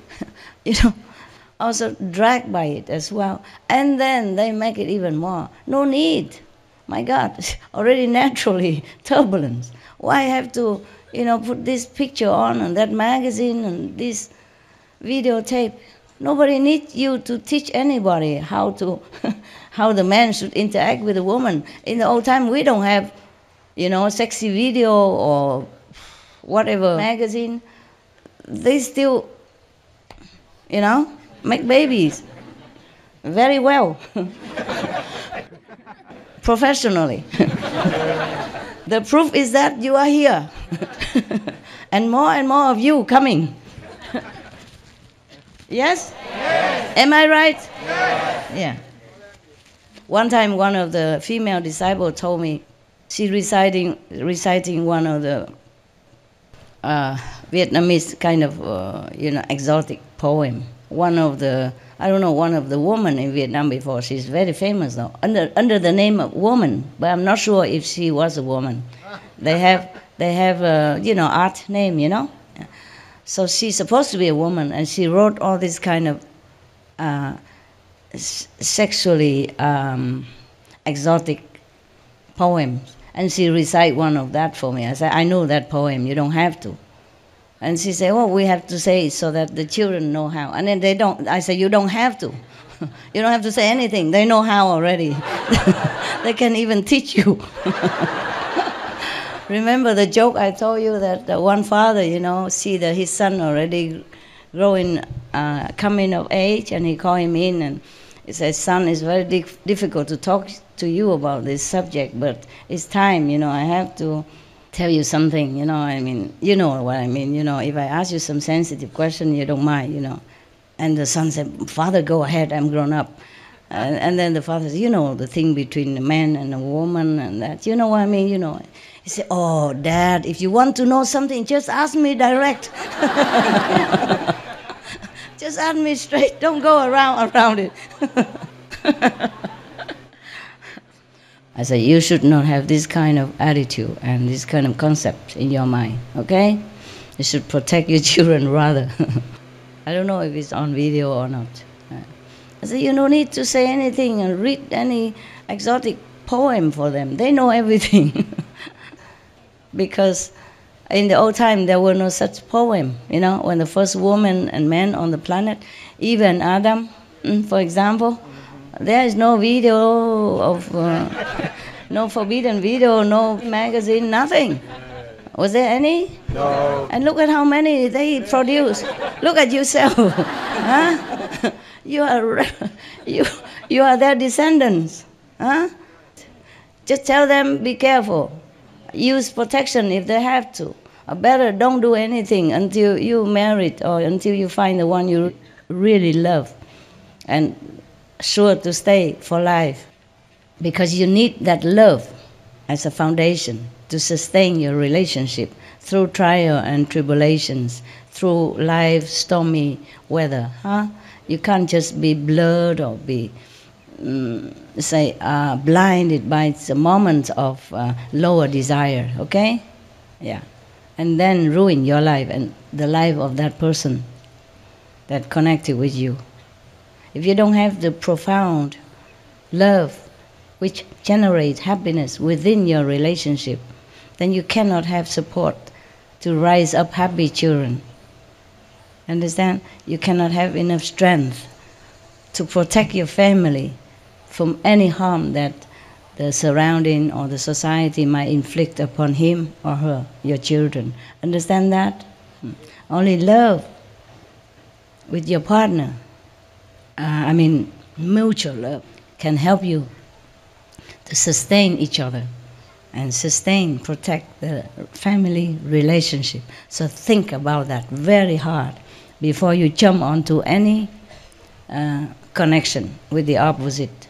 also dragged by it as well. And then they make it even more. No need. My God, already naturally turbulence. Why have to, put this picture on and that magazine and this videotape? Nobody needs you to teach anybody how how the man should interact with the woman. In the old time, we don't have, sexy video or whatever magazine. They still, make babies very well, professionally. The proof is that you are here, and more of you coming. Yes? Yes? Am I right? Yes. Yeah. One time, one of the female disciples told me, she reciting one of the Vietnamese kind of, exotic poem. One of the woman in Vietnam before. She's very famous though, under the name of woman, but I'm not sure if she was a woman. They have art name, So she's supposed to be a woman, and she wrote all these kind of sexually exotic poems. And she recite one of that for me. I said, I know that poem, you don't have to. And she said, well, we have to say it so that the children know how. And then they don't. I said, you don't have to. You don't have to say anything. They know how already. They can even teach you. Remember the joke I told you that one father, see that his son already growing, coming of age, and he called him in and he said, son, it's very difficult to talk to you about this subject, but it's time, I have to tell you something, you know what I mean, if I ask you some sensitive question, you don't mind, And the son said, Father, go ahead, I'm grown up. And then the father said, the thing between a man and a woman and that, you know what I mean, He said, oh, Dad, if you want to know something, just ask me direct. Just ask me straight, don't go around it. I said, you should not have this kind of attitude and this kind of concept in your mind, okay? You should protect your children rather. I don't know if it's on video or not. I said, you don't need to say anything and read any exotic poem for them. They know everything. Because in the old time, there were no such poem, when the first woman and man on the planet, even Adam, for example, there is no video of, no forbidden video, no magazine, nothing. Was there any? No. And look at how many they produce. Look at yourself. Huh? You are their descendants. Huh? Just tell them, be careful. Use protection if they have to. Or better, don't do anything until you married or until you find the one you really love and sure to stay for life. Because you need that love as a foundation to sustain your relationship through trial and tribulations, through life's stormy weather. Huh? You can't just be blurred or be, blinded by the moments of lower desire, okay? Yeah. And then ruin your life and the life of that person that connected with you. If you don't have the profound love which generates happiness within your relationship, then you cannot have support to rise up happy children. Understand? You cannot have enough strength to protect your family from any harm that the surrounding or the society might inflict upon him or her, your children. Understand that? Only love with your partner, mutual love, can help you to sustain each other and protect the family relationship. So think about that very hard before you jump onto any connection with the opposite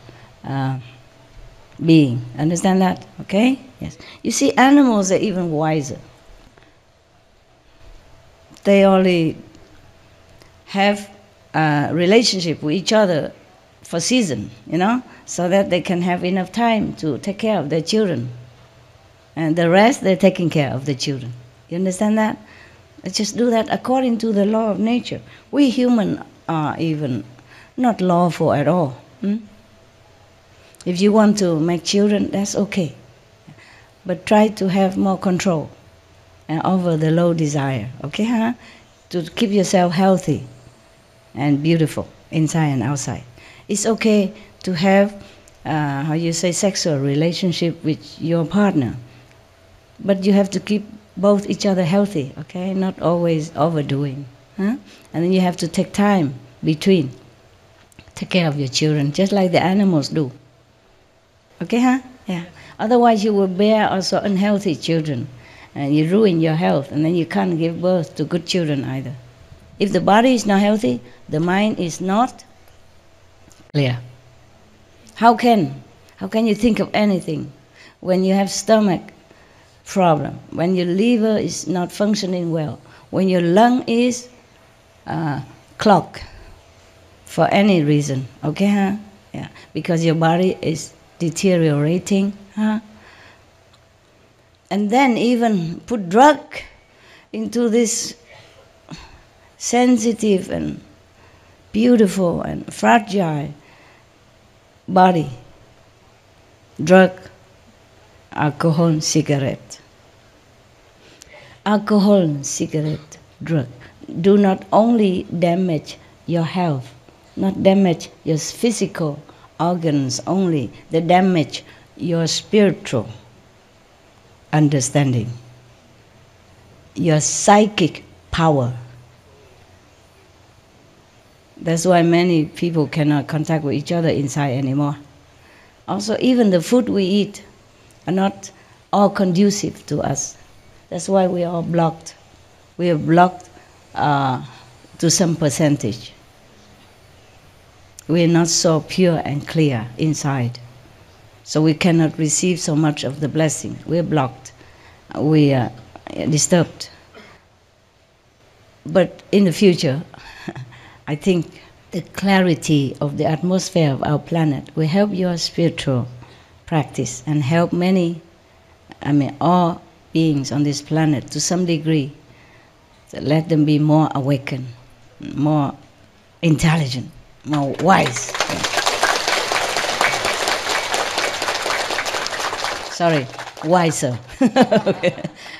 being. Understand that? Okay? Yes. You see, animals are even wiser. They only have a relationship with each other for season, so that they can have enough time to take care of their children. And the rest, they're taking care of the children. You understand that? Let's just do that according to the law of nature. We humans are even not lawful at all. If you want to make children, that's okay. But try to have more control over the low desire, okay? To keep yourself healthy and beautiful inside and outside. It's okay to have, sexual relationship with your partner. But you have to keep both each other healthy, okay? Not always overdoing. And then you have to take time between. Take care of your children, just like the animals do. Okay, Yeah. Otherwise you will bear also unhealthy children. And you ruin your health, and then you can't give birth to good children either. If the body is not healthy, the mind is not clear. How can you think of anything when you have stomach problem, when your liver is not functioning well, when your lung is clogged for any reason, okay? Yeah, because your body is deteriorating, And then even put drug into this sensitive and beautiful and fragile body. Drug, alcohol, cigarette. Alcohol, cigarette, drug do not only damage your health, not damage your physical organs only, they damage your spiritual understanding, your psychic power. That's why many people cannot contact with each other inside anymore. Also, even the food we eat are not all conducive to us. That's why we are blocked. We are blocked to some percentage. We are not so pure and clear inside. So we cannot receive so much of the blessing. We are blocked. We are disturbed. But in the future, I think the clarity of the atmosphere of our planet will help your spiritual practice and help all beings on this planet to some degree. So let them be more awakened, more intelligent, more wise. Sorry, wiser.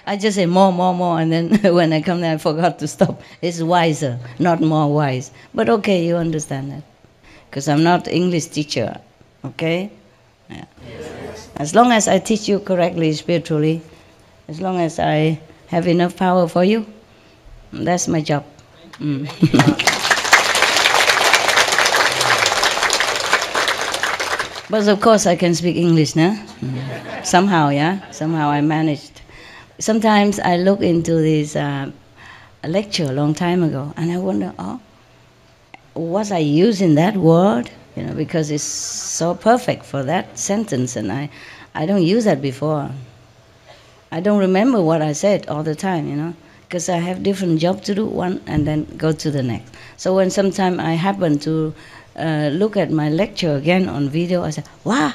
I just say more, and then when I come there, I forgot to stop. It's wiser, not more wise. But okay, you understand that. Because I'm not English teacher, okay? Yeah. As long as I teach you correctly, spiritually, as long as I have enough power for you, that's my job. But of course I can speak English now. Somehow, yeah? Somehow I managed. Sometimes I look into this lecture a long time ago, and I wonder, was I using that word? Because it's so perfect for that sentence, and I don't use that before. I don't remember what I said all the time, because I have different job to do, one, and then go to the next. So when sometime I happen to look at my lecture again on video, I say, wow,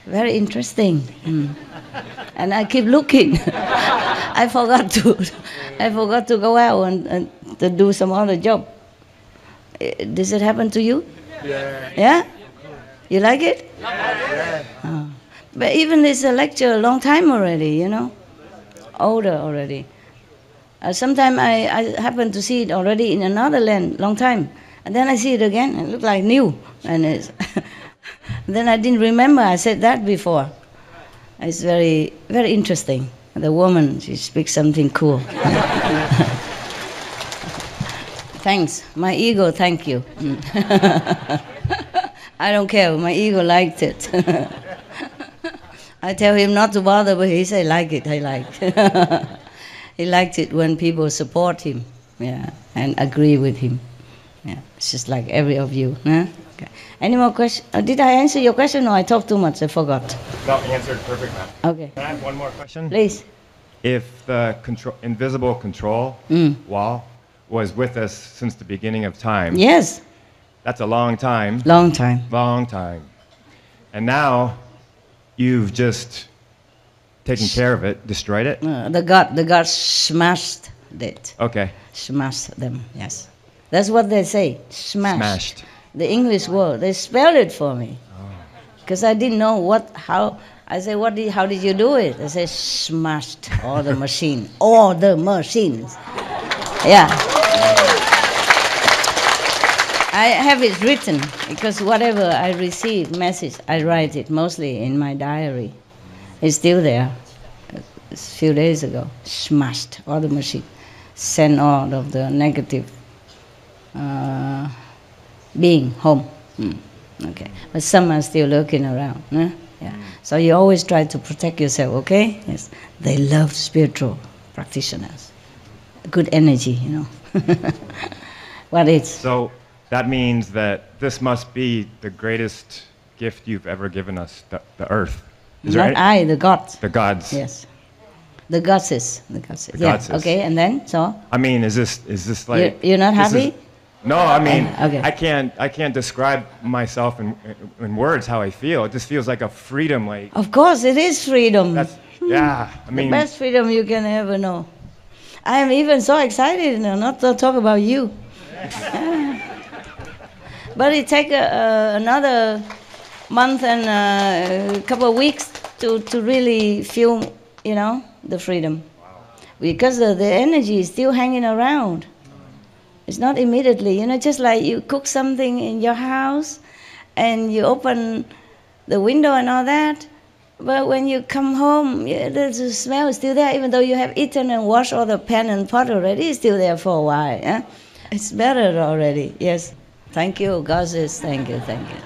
very interesting. And I keep looking. I forgot to go out and to do some other job. Does it happen to you? Yeah? You like it? Oh. But even this lecture a long time already, you know, older already. Sometimes I happen to see it already in another land, long time, and then I see it again, and it looks like new. And then I didn't remember I said that before. It's very, very interesting. The woman, she speaks something cool. Thanks. My ego, thank you. I don't care. My ego liked it. I tell him not to bother, but he say like it. I like. He liked it when people support him, yeah, and agree with him. Yeah, it's just like every of you. Huh? Okay. Any more questions? Did I answer your question, or I talked too much? I forgot. No, answered perfect, ma'am. Okay. Can I have one more question? Please. If the invisible control wall was with us since the beginning of time. Yes. That's a long time. Long time. Long time. And now you've just taken care of it, destroyed it? The God smashed it. Okay. Smashed them, yes. That's what they say, smashed. Smashed. The English word, they spelled it for me. Because I didn't know how. I say, how did you do it? They say, smashed all the machine. All the machines. Yeah. I have it written, because whatever I receive, message, I write it mostly in my diary. It's still there. A few days ago, smashed all the machine. Send all of the negative being home. Okay. But some are still lurking around. Huh? Yeah. So you always try to protect yourself, okay? Yes. They love spiritual practitioners. Good energy, you know. What is? So that means that this must be the greatest gift you've ever given us, the earth. Is Not I, the gods. The gods. Yes. The goddesses. The goddesses. Yeah. Goddesses. Okay, and then, so? I mean, is this like... You're not happy? No, I mean, okay. I can't describe myself in words how I feel. It just feels like a freedom, like... Of course, it is freedom. Yeah, I mean... The best freedom you can ever know. I am even so excited now, not to talk about you. But it takes another month and a couple of weeks to really feel, you know, the freedom. Wow. Because the energy is still hanging around. It's not immediately, you know, just like you cook something in your house and you open the window and all that, but when you come home, the smell is still there, even though you have eaten and washed all the pan and pot already, it's still there for a while. Yeah? It's better already, yes. Thank you, goddess, thank you, thank you.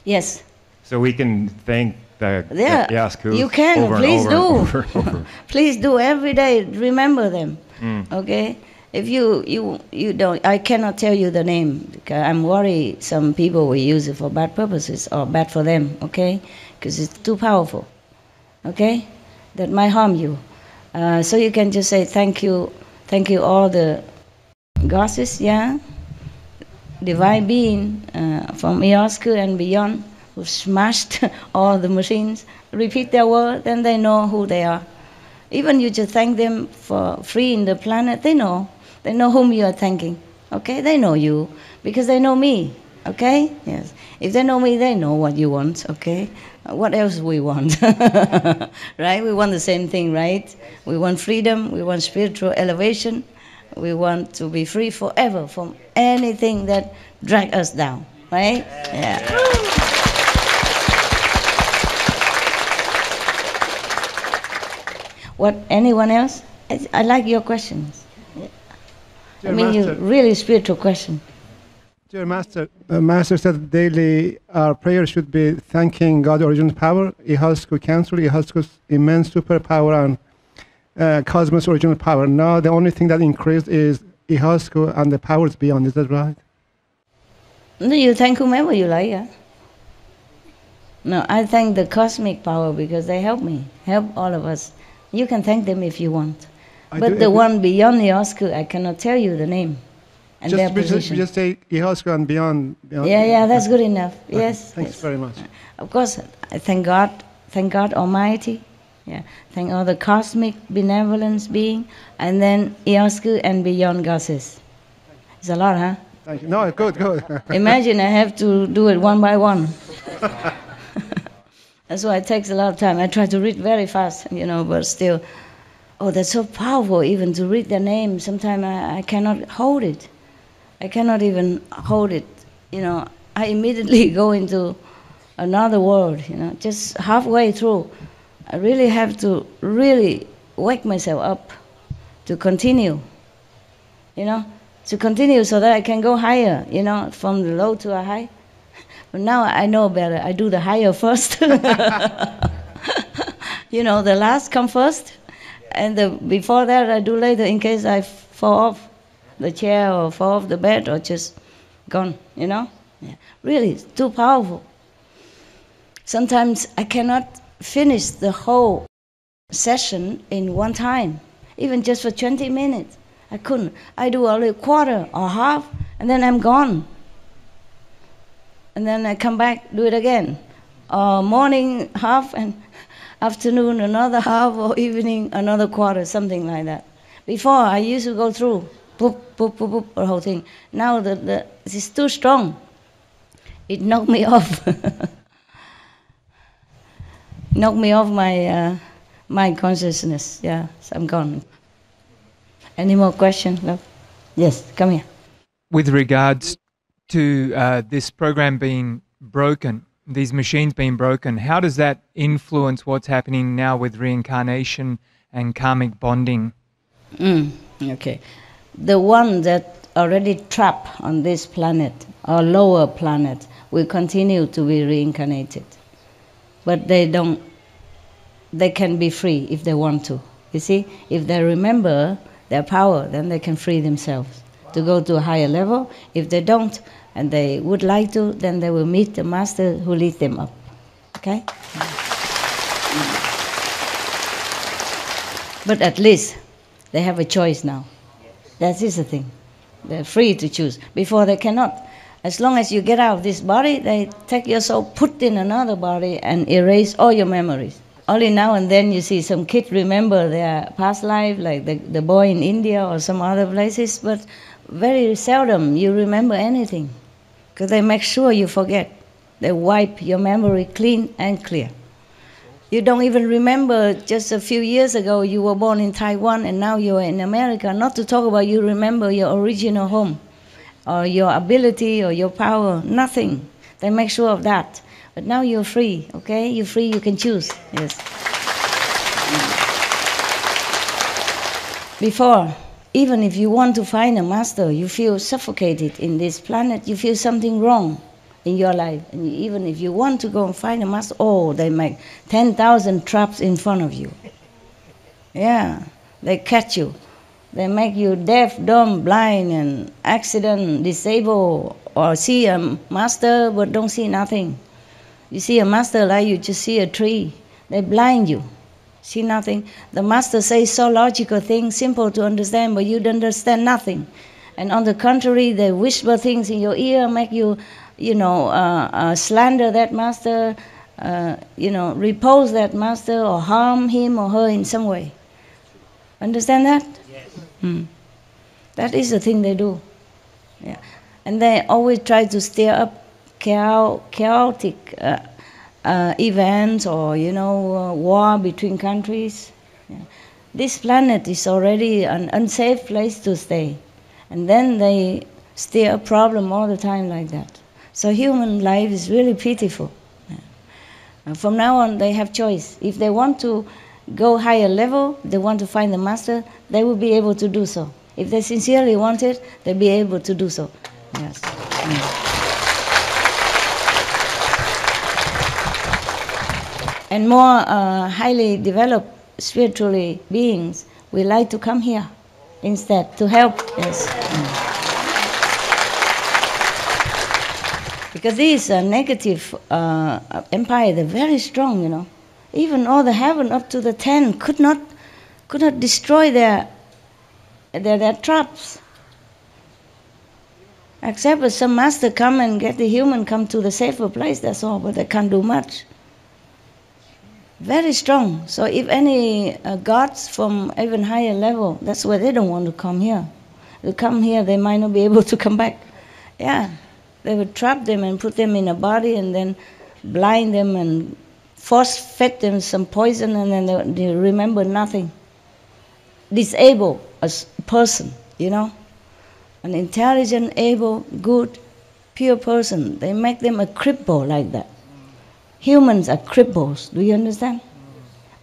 Yes. So we can thank the Yasku. You can, over please and do. over and over. Please do every day. Remember them. Okay? If you don't, I cannot tell you the name because I'm worried some people will use it for bad purposes or bad for them. Okay? Because it's too powerful. Okay? That might harm you. So you can just say thank you all the goddesses, yeah, divine being from Yasku and beyond, who smashed all the machines, repeat their word, then they know who they are. Even you just thank them for freeing the planet, they know whom you are thanking, okay? They know you, because they know me, okay? Yes. If they know me, they know what you want, okay? What else we want, right? We want the same thing, right? We want freedom, we want spiritual elevation, we want to be free forever from anything that drag us down, right? Yeah. What, anyone else? I like your questions. Dear I mean, Master, you really spiritual question. Dear Master, Master said daily our prayer should be thanking God's original power, Ihasku Council, Ihasku's immense superpower, and Cosmos' original power. Now the only thing that increased is Ihasku and the powers beyond. Is that right? No, you thank whomever you like, yeah? No, I thank the cosmic power because they help me, help all of us. You can thank them if you want. But the one beyond Ihasku, I cannot tell you the name and their position. Just say Ihasku and beyond. Yeah, that's good enough. Yes. Thanks very much. Of course, I thank God Almighty, Yeah. Thank all the cosmic benevolence being, and then Iosku and beyond goddesses. It's a lot, huh? Thank you. No, good. Imagine I have to do it one by one. That's why it takes a lot of time. I try to read very fast, but still, that's so powerful even to read their name. Sometimes I cannot hold it. I cannot even hold it. I immediately go into another world, just halfway through. I really have to really wake myself up to continue, to continue so that I can go higher, from the low to a high. But now I know better. I do the higher first. The last come first, and before that I do later in case I fall off the chair or fall off the bed or just gone, Yeah. Really, it's too powerful. Sometimes I cannot finish the whole session in one time, even just for 20 minutes. I couldn't. I do only a quarter or half, and then I'm gone. And then I come back, do it again. Morning half, and afternoon another half, or evening another quarter, something like that. Before, I used to go through, boop, boop, boop, boop, the whole thing. Now it's too strong. It knocked me off. Knocked me off my mind consciousness. Yeah, so I'm gone. Any more questions, love? Yes, come here. With regards to this program being broken, these machines being broken, how does that influence what's happening now with reincarnation and karmic bonding? Okay. The one that already trapped on this planet, or lower planet, will continue to be reincarnated. But they can be free if they want to. You see, if they remember their power, then they can free themselves to go to a higher level. If they don't, and they would like to, then they will meet the master who leads them up. Okay? But at least they have a choice now. That is the thing. They're free to choose. Before they cannot. As long as you get out of this body, they take your soul, put in another body, and erase all your memories. Only now and then you see some kid remember their past life, like the boy in India or some other places, but very seldom you remember anything, because they make sure you forget. They wipe your memory clean and clear. You don't even remember just a few years ago you were born in Taiwan and now you are in America, not to talk about you remember your original home, or your ability or your power, nothing. They make sure of that. But now you're free, okay? You're free, you can choose, yes. Before, even if you want to find a master, you feel suffocated in this planet, you feel something wrong in your life. And even if you want to go and find a master, they make 10,000 traps in front of you. Yeah, they catch you. They make you deaf, dumb, blind, and accident, disabled, or see a master but don't see nothing. You see a master like you just see a tree. They blind you, see nothing. The master says so logical things, simple to understand, but you don't understand nothing. And on the contrary, they whisper things in your ear, make you, slander that master, repose that master, or harm him or her in some way. Understand that? Yes. That is the thing they do. Yeah. And they always try to stir up chaotic events or, war between countries. Yeah. This planet is already an unsafe place to stay. And then they stir a problem all the time like that. So human life is really pitiful. Yeah. From now on, they have choice. If they want to go higher level, they want to find the master, they will be able to do so. If they sincerely want it, they'll be able to do so. Yes. And more highly developed spiritually beings, we like to come here instead to help. Yes. Because these negative empire, they're very strong, Even all the heaven up to the 10 could not destroy their traps. Except if some master come and get the human come to the safer place, that's all, but they can't do much. Very strong. So if any gods from even higher level, that's why they don't want to come here. They come here, they might not be able to come back. Yeah, they would trap them and put them in a body and then blind them and force-fed them some poison, and then they remember nothing. Disable a person, you know, an intelligent, able, good, pure person. They make them a cripple like that. Humans are cripples. Do you understand?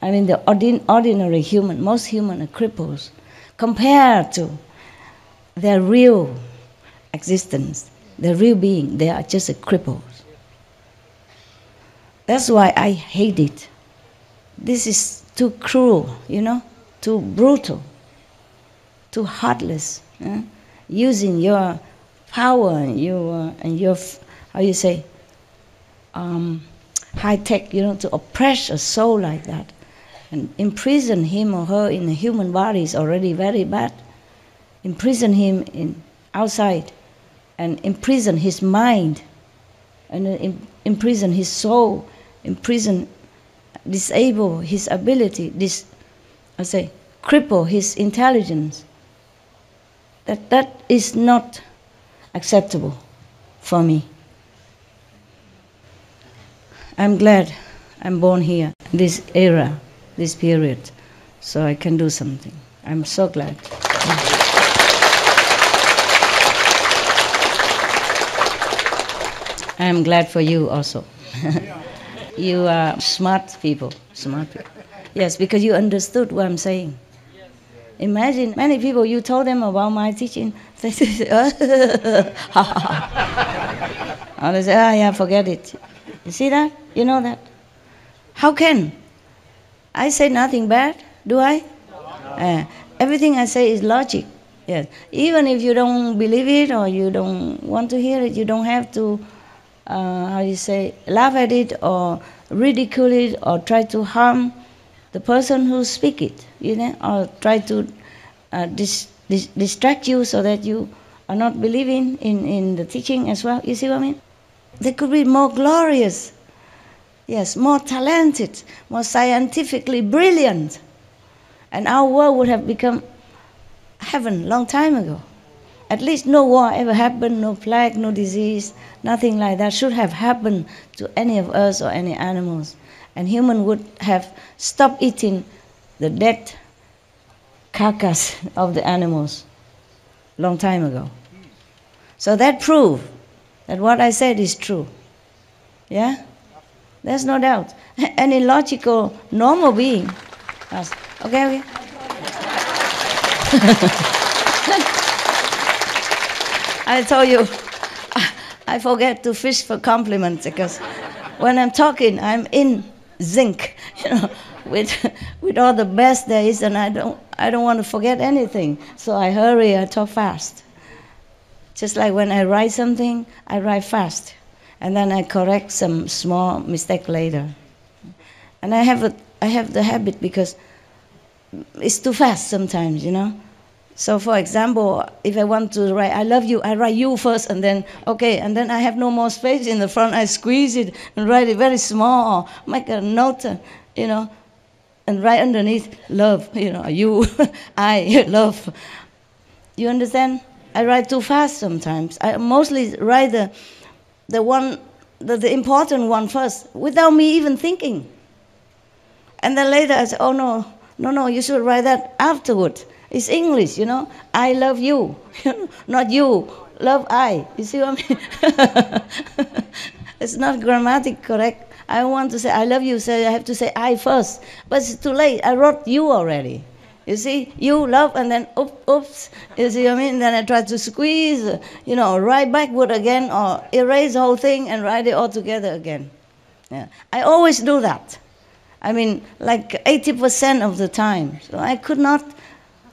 I mean, the ordinary human, most human are cripples compared to their real existence, their real being. They are just a cripples. That's why I hate it. This is too cruel, you know, too brutal, too heartless. Using your power and your how you say, high tech, you know, to oppress a soul like that, and imprison him or her in a human body is already very bad. Imprison him in outside, and imprison his mind, and imprison his soul, disable his ability, cripple his intelligence. That is not acceptable for me. I'm glad I'm born here, this era, this period, so I can do something. I'm so glad. I'm glad for you also. You are smart people. Yes, because you understood what I'm saying. Imagine many people, you told them about my teaching, they say, oh, they say, yeah, forget it. You see that? You know that? How can? I say nothing bad, do I? Everything I say is logic. Yes. Even if you don't believe it or you don't want to hear it, you don't have to, laugh at it or ridicule it or try to harm the person who speak it, you know, or try to distract you so that you are not believing in the teaching as well. You see what I mean? They could be more glorious, yes, more talented, more scientifically brilliant, and our world would have become heaven long time ago. At least no war ever happened, no plague, no disease, nothing like that should have happened to any of us or any animals. And human would have stopped eating the dead carcass of the animals long time ago. So that proves that what I said is true. Yeah? There's no doubt. Any logical, normal being. Okay. I told you, I forget to fish for compliments because when I'm talking, I'm in zinc, you know, with all the best there is, and I don't want to forget anything. So I hurry, I talk fast. Just like when I write something, I write fast, and then I correct some small mistake later. And I have the habit because it's too fast sometimes, you know. So for example, if I want to write, I love you, I write you first, and then, okay, and then I have no more space in the front, I squeeze it and write it very small, or make a note, you know, and write underneath, love, you know, you, I, love. You understand? I write too fast sometimes. I mostly write the important one first, without me even thinking. And then later I say, oh no, you should write that afterward. It's English, you know. I love you, not you. Love I. You see what I mean? It's not grammatically correct. I want to say I love you, so I have to say I first. But it's too late. I wrote you already. You see, you love, and then oops. You see what I mean? Then I try to squeeze, you know, write backward again, or erase the whole thing and write it all together again. Yeah. I always do that. I mean, like 80% of the time. So I could not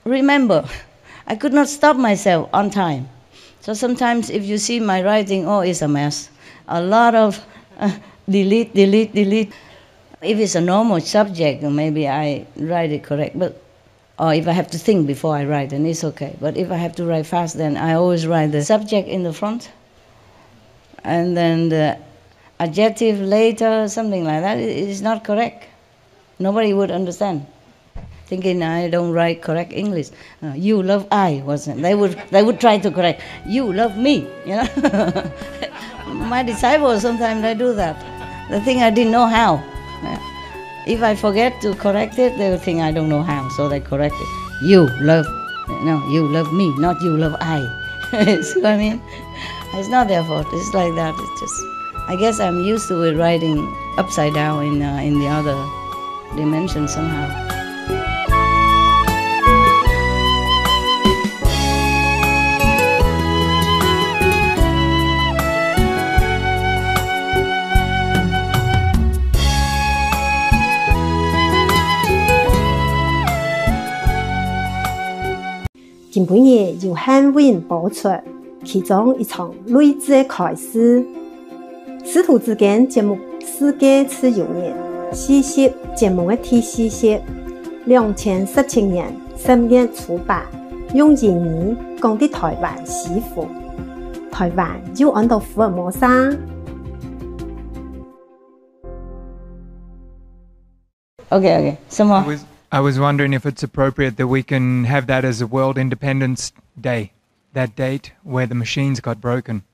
remember. I could not stop myself on time. So sometimes if you see my writing, oh, it's a mess. A lot of delete. If it's a normal subject, maybe I write it correct. Or if I have to think before I write, then it's okay. But if I have to write fast, then I always write the subject in the front. And then the adjective later, something like that, is not correct. Nobody would understand. Thinking I don't write correct English. You love I wasn't. They would try to correct. You love me. You know. My disciples sometimes they do that. They think I didn't know how. If I forget to correct it, they will think I don't know how. So they correct it. You love me, not you love I. See what I mean? It's not their fault. It's like that. It's just. I guess I'm used to it writing upside down in the other dimension somehow.近半夜由汉为人播出，其中一场类似的开始。师徒之间节目世界次有年，40节目的第40 ，2017年10月出版，用英语讲的台湾媳妇。台湾就按到福尔摩沙。Okay. Some more. I was wondering if it's appropriate that we can have that as a World Independence Day, that date where the machines got broken.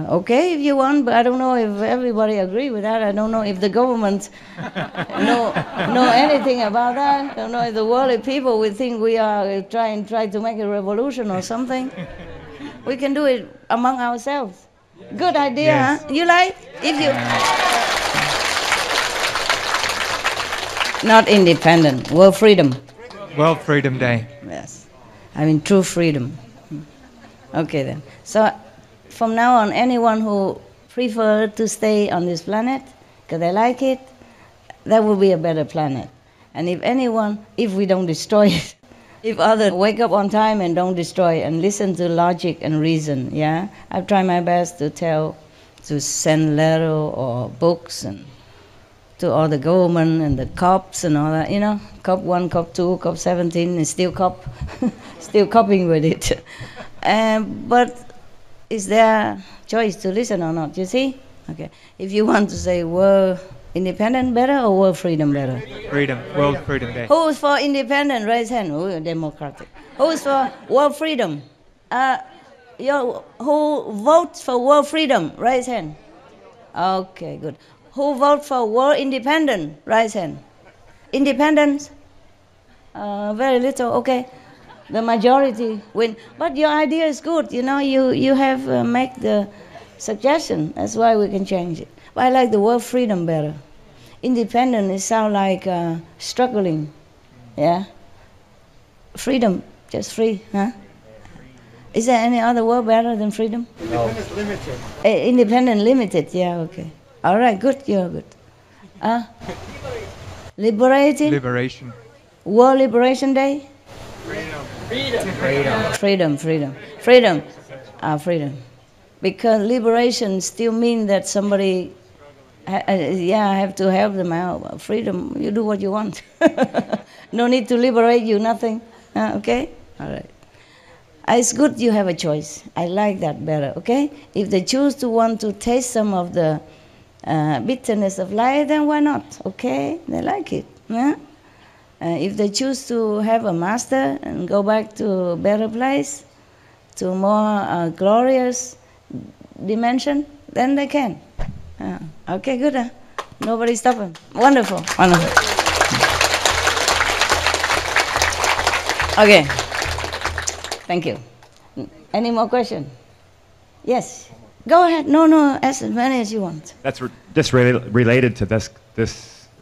Okay, if you want, but I don't know if everybody agree with that. I don't know if the government know anything about that. I don't know if the worldly people would think we are try to make a revolution or something. We can do it among ourselves. Good idea, yes. Huh? You like? If you... Not independent, World Freedom. World Freedom Day. Yes. I mean true freedom. Okay then. So from now on, anyone who prefer to stay on this planet, because they like it, that will be a better planet. And if we don't destroy it, if others wake up on time and don't destroy and listen to logic and reason, yeah? I've tried my best to send letter or books and to all the government and the cops and all that, you know, cop 1, cop 2, cop 17 is still cop, still coping with it. But is there choice to listen or not, you see? Okay, if you want to say world independent better or world freedom better? Freedom, World Freedom Day. Who's for independent, raise hand, democratic. Who's for world freedom? Who votes for world freedom, raise hand. Okay, good. Who vote for world independent? Raise hand. Independence? Very little. Okay. The majority win. But your idea is good. You know, you have make the suggestion. That's why we can change it. But I like the word freedom better. Independent, it sounds like struggling. Yeah. Freedom, just free, huh? Is there any other word better than freedom? No. Independent limited. Independent limited. Yeah. Okay. All right, good, you're good. Liberating? Liberation. World Liberation Day? Freedom. Freedom. Because liberation still means that somebody, I have to help them out. Freedom, you do what you want. No need to liberate you, nothing. Okay? All right. It's good you have a choice. I like that better, okay? If they choose to want to taste some of the bitterness of life, then why not? Okay, they like it. Yeah? If they choose to have a master and go back to a better place, to a more glorious dimension, then they can. Okay, good. Huh? Nobody stop them. Wonderful. Okay. Thank you. Any more questions? Yes. Go ahead. No, as many as you want. That's just related to this.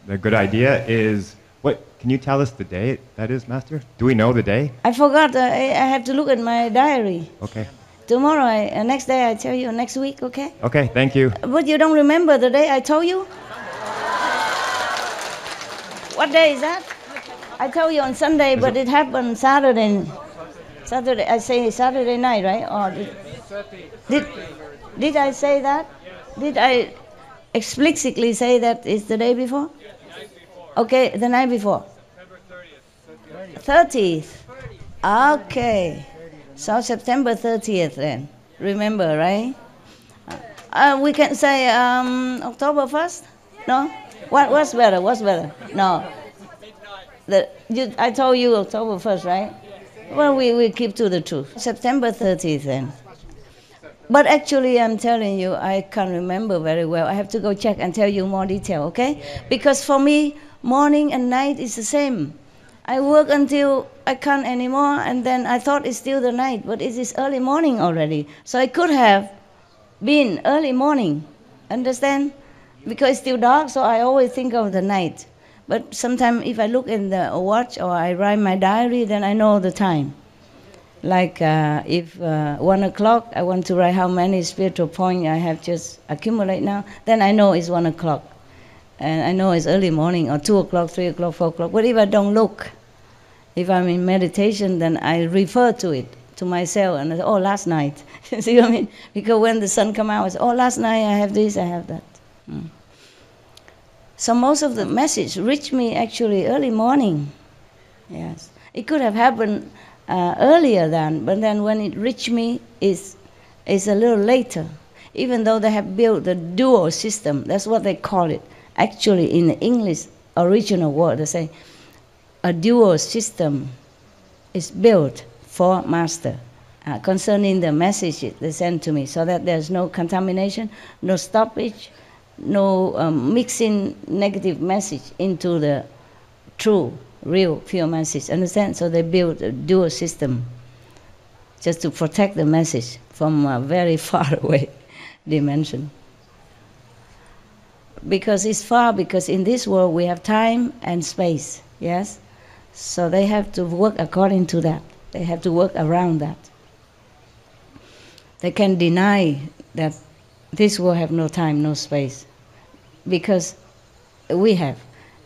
The good idea is, what? Can you tell us the day that is, Master? Do we know the day? I forgot. I have to look at my diary. Okay. Tomorrow, next day I tell you, next week, okay? Okay, thank you. But you don't remember the day I told you? What day is that? I told you on Sunday, but it happened Saturday. I say Saturday night, right? Or did I say that? Did I explicitly say that it's the day before? Okay, the night before. 30th. Okay. So September 30th then. Remember, right? We can say October 1st? No? What's better? What's better? No. I told you October 1st, right? Well, we keep to the truth. September 30th then. But actually, I'm telling you, I can't remember very well. I have to go check and tell you more detail, okay? Because for me, morning and night is the same. I work until I can't anymore, and then I thought it's still the night, but it is early morning already. So I could have been early morning, understand? Because it's still dark, so I always think of the night. But sometimes if I look in the watch or I write my diary, then I know the time. Like if 1 o'clock, I want to write how many spiritual points I have just accumulate now, then I know it's 1 o'clock. And I know it's early morning, or 2 o'clock, 3 o'clock, 4 o'clock. But if I don't look, if I'm in meditation, then I refer to it, to myself, and I say, oh, last night. See what I mean? Because when the sun comes out, I say, oh, last night I have this, I have that. So most of the message reached me actually early morning. Yes. It could have happened earlier than, but then when it reached me, it's a little later. Even though they have built the dual system, that's what they call it. Actually, in the English original word, they say a dual system is built for Master concerning the message they send to me, so that there's no contamination, no stoppage, no mixing negative message into the true, real, pure message. Understand? So they built a dual system just to protect the message from a very far away dimension. Because it's far, because in this world we have time and space, yes? So they have to work according to that. They have to work around that. They can deny that this world have no time, no space, because we have.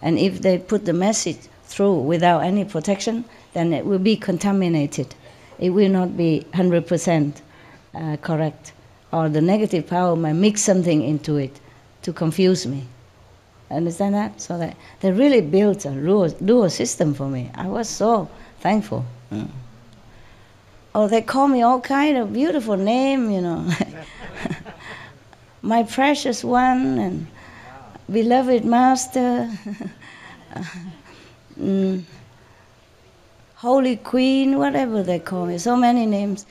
And if they put the message through without any protection, then it will be contaminated. It will not be 100% correct. Or the negative power might mix something into it to confuse me. Understand that? So that they really built a dual system for me. I was so thankful. Oh, they call me all kind of beautiful name, you know. My precious one, and beloved Master, Holy Queen, whatever they call me, so many names.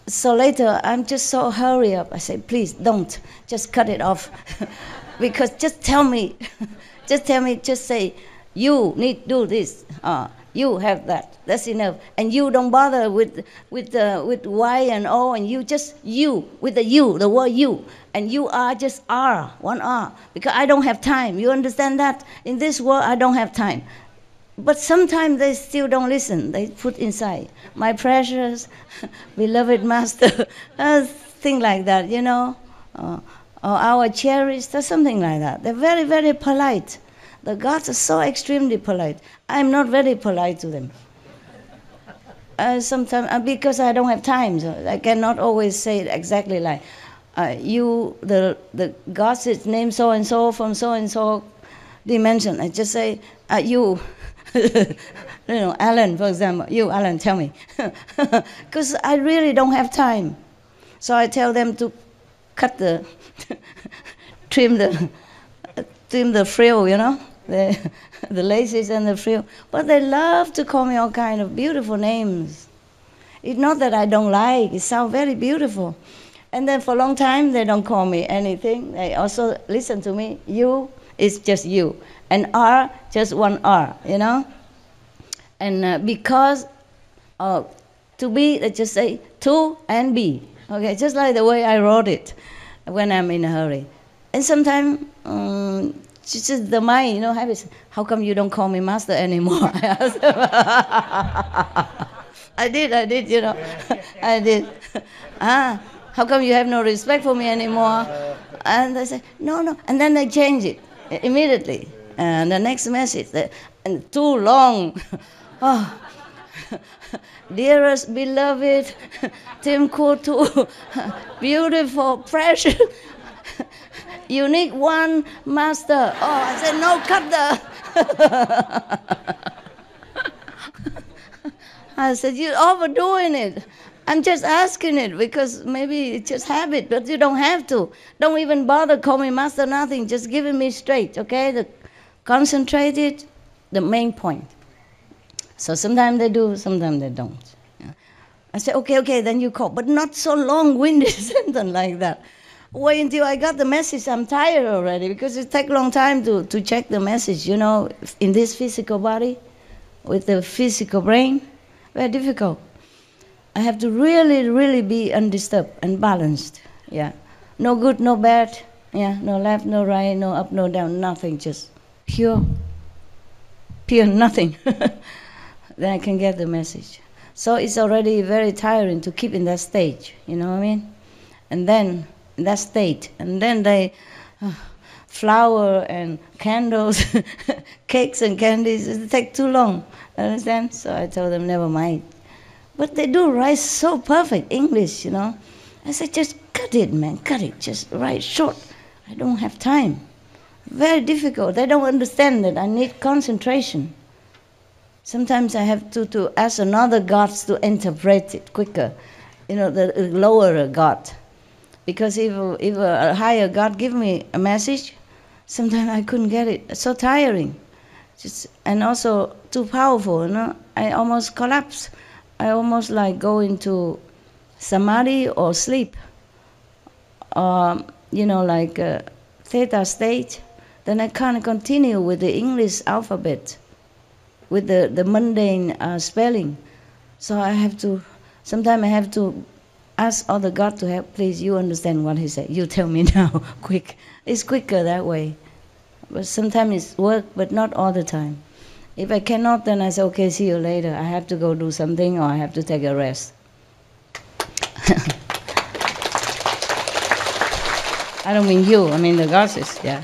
So later, I'm just so hurry up. I say, please don't, just cut it off. Because just tell me, just say, you need to do this, you have that, that's enough. And you don't bother with Y and O, and you just you, with the you, the word you. And you are just R, one R, because I don't have time. You understand that? In this world, I don't have time. But sometimes they still don't listen. They put inside, my precious, beloved Master, thing like that, you know, or our cherished, or something like that. They're very, very polite. The gods are so extremely polite. I'm not very polite to them. Sometimes, because I don't have time, so I cannot always say it exactly like, you, the gods is named so-and-so from so-and-so dimension. I just say, you, you know, Alan, for example. You, Alan, tell me. Because I really don't have time. So I tell them to cut the, trim the frill, you know, the laces and the frill. But they love to call me all kind of beautiful names. It's not that I don't like, it sounds very beautiful. And then for a long time, they don't call me anything. They also listen to me. You is just you. And R, just one R, you know? And because to be, they just say to and be. Okay, just like the way I wrote it when I'm in a hurry. And sometimes, just the mind, you know, habits. How come you don't call me Master anymore? I did, you know. I did. How come you have no respect for me anymore? And they say, no. And then they change it immediately. And the next message, and too long. Oh, dearest, beloved, Tim Kutu, beautiful, precious, unique one, Master. Oh, I said, no, cut the... I said, you're overdoing it. I'm just asking it because maybe it's just habit, but you don't have to. Don't even bother calling me Master, nothing. Just give it me straight, okay? concentrated, the main point. So sometimes they do, sometimes they don't. Yeah. I say, okay, then you call, but not so long-winded sentence like that. Wait until I got the message. I'm tired already because it takes a long time to check the message, you know, in this physical body, with the physical brain. Very difficult. I have to really, really be undisturbed and balanced. Yeah. No good, no bad. Yeah. No left, no right, no up, no down, nothing. Just pure nothing. Then I can get the message. So it's already very tiring to keep in that stage. You know what I mean? And then in that state, and then they flower and candles, cakes and candies. It takes too long. Understand? So I told them, never mind. But they do write so perfect English, you know. I said, just cut it, man, cut it. Just write short. I don't have time. Very difficult. They don't understand that I need concentration. Sometimes I have to ask another gods to interpret it quicker, you know, the lower god. Because if a higher God give me a message, sometimes I couldn't get it. It's so tiring. And also too powerful, you know. I almost collapse. I almost like go into samadhi or sleep. You know, like theta state. Then I can't continue with the English alphabet, with the mundane spelling. So I have to, sometimes I have to ask other God to help. Please, you understand what he said. You tell me now, quick. It's quicker that way. But sometimes it's work, but not all the time. If I cannot, then I say, okay, see you later. I have to go do something, or I have to take a rest. I don't mean you, I mean the goddess, yeah.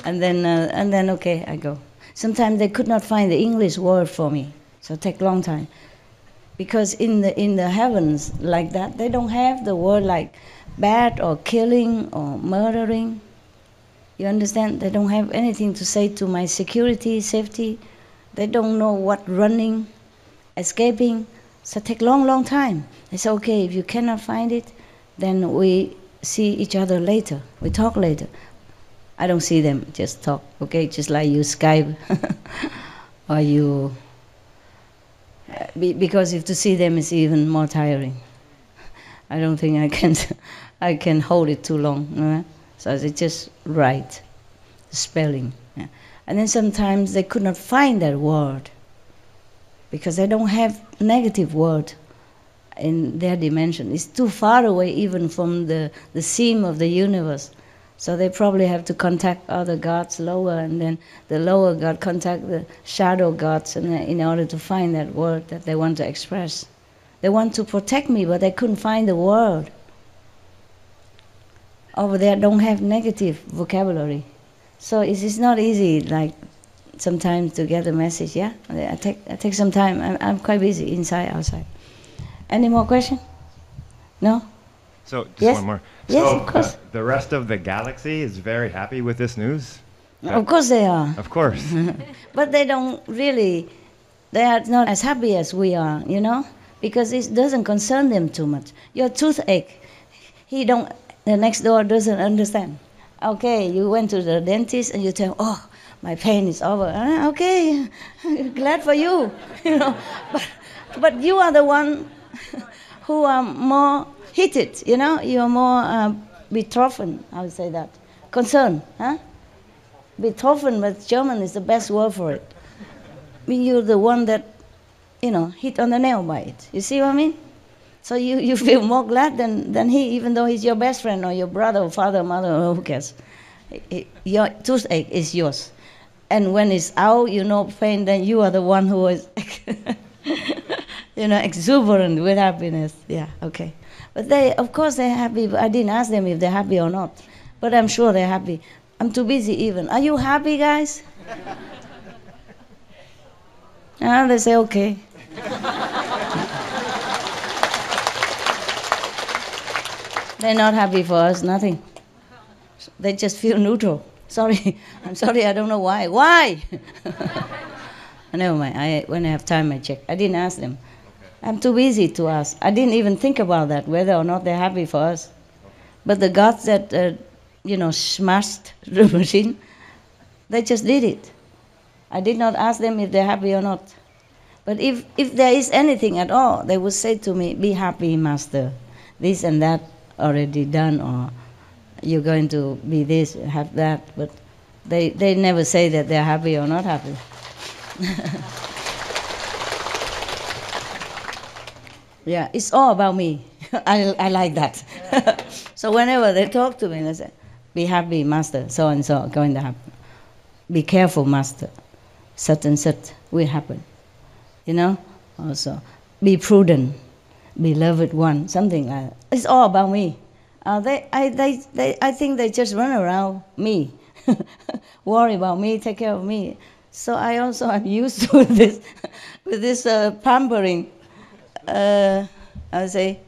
And then okay, I go. Sometimes they could not find the English word for me, so it take a long time. Because in the heavens like that, they don't have the word like bad or killing or murdering. You understand? They don't have anything to say to my security, safety. They don't know what running, escaping. So it take long time. I say, okay, if you cannot find it, then we see each other later. We talk later. I don't see them, just talk, okay? Just like you Skype or you... Because if to see them is even more tiring. I don't think I can hold it too long. Right? So they just write the spelling. Yeah. And then sometimes they could not find that word because they don't have negative word in their dimension. It's too far away even from the seam of the universe. So they probably have to contact other gods lower, and then the lower god contact the shadow gods in order to find that word that they want to express. They want to protect me, but they couldn't find the word. Over there don't have negative vocabulary. So it's not easy, like, sometimes to get a message, yeah? I take some time. I'm quite busy, inside, outside. Any more questions? No? So, just yes? one more. Yes, so, of course. The rest of the galaxy is very happy with this news? Of course they are. Of course. But they don't really, they are not as happy as we are, you know? Because it doesn't concern them too much. Your toothache, the next door doesn't understand. Okay, you went to the dentist and you tell, oh, my pain is over. Okay, glad for you, you know. But you are the one who are more heated, you know. You are more betroffen, I would say that. Concerned, huh? Betroffen, but German is the best word for it. I mean, you're the one that, you know, hit on the nail by it. You see what I mean? So you feel more glad than he, even though he's your best friend or your brother or father, mother, or who cares. Your toothache is yours. And when it's out, you know pain, then you are the one who is, you know, exuberant with happiness. Yeah, okay. But they, of course, they're happy. I didn't ask them if they're happy or not. But I'm sure they're happy. I'm too busy even. Are you happy, guys? They say, okay. They're not happy for us, nothing. They just feel neutral. Sorry, I'm sorry, I don't know why. Why? Never mind, when I have time I check. I didn't ask them. I'm too busy to ask. I didn't even think about that, whether or not they're happy for us. But the gods that, you know, smashed the machine, they just did it. I did not ask them if they're happy or not. But if there is anything at all, they would say to me, be happy, Master. This and that already done, or you're going to be this, have that. But they never say that they're happy or not happy. Yeah, it's all about me. I like that. So whenever they talk to me, they say, be happy, Master, so and so going to happen. Be careful, Master, such and such will happen. You know, also be prudent, beloved one, something like that. It's all about me. I think they just run around me, worry about me, take care of me. So I also am used to this pampering. I would say,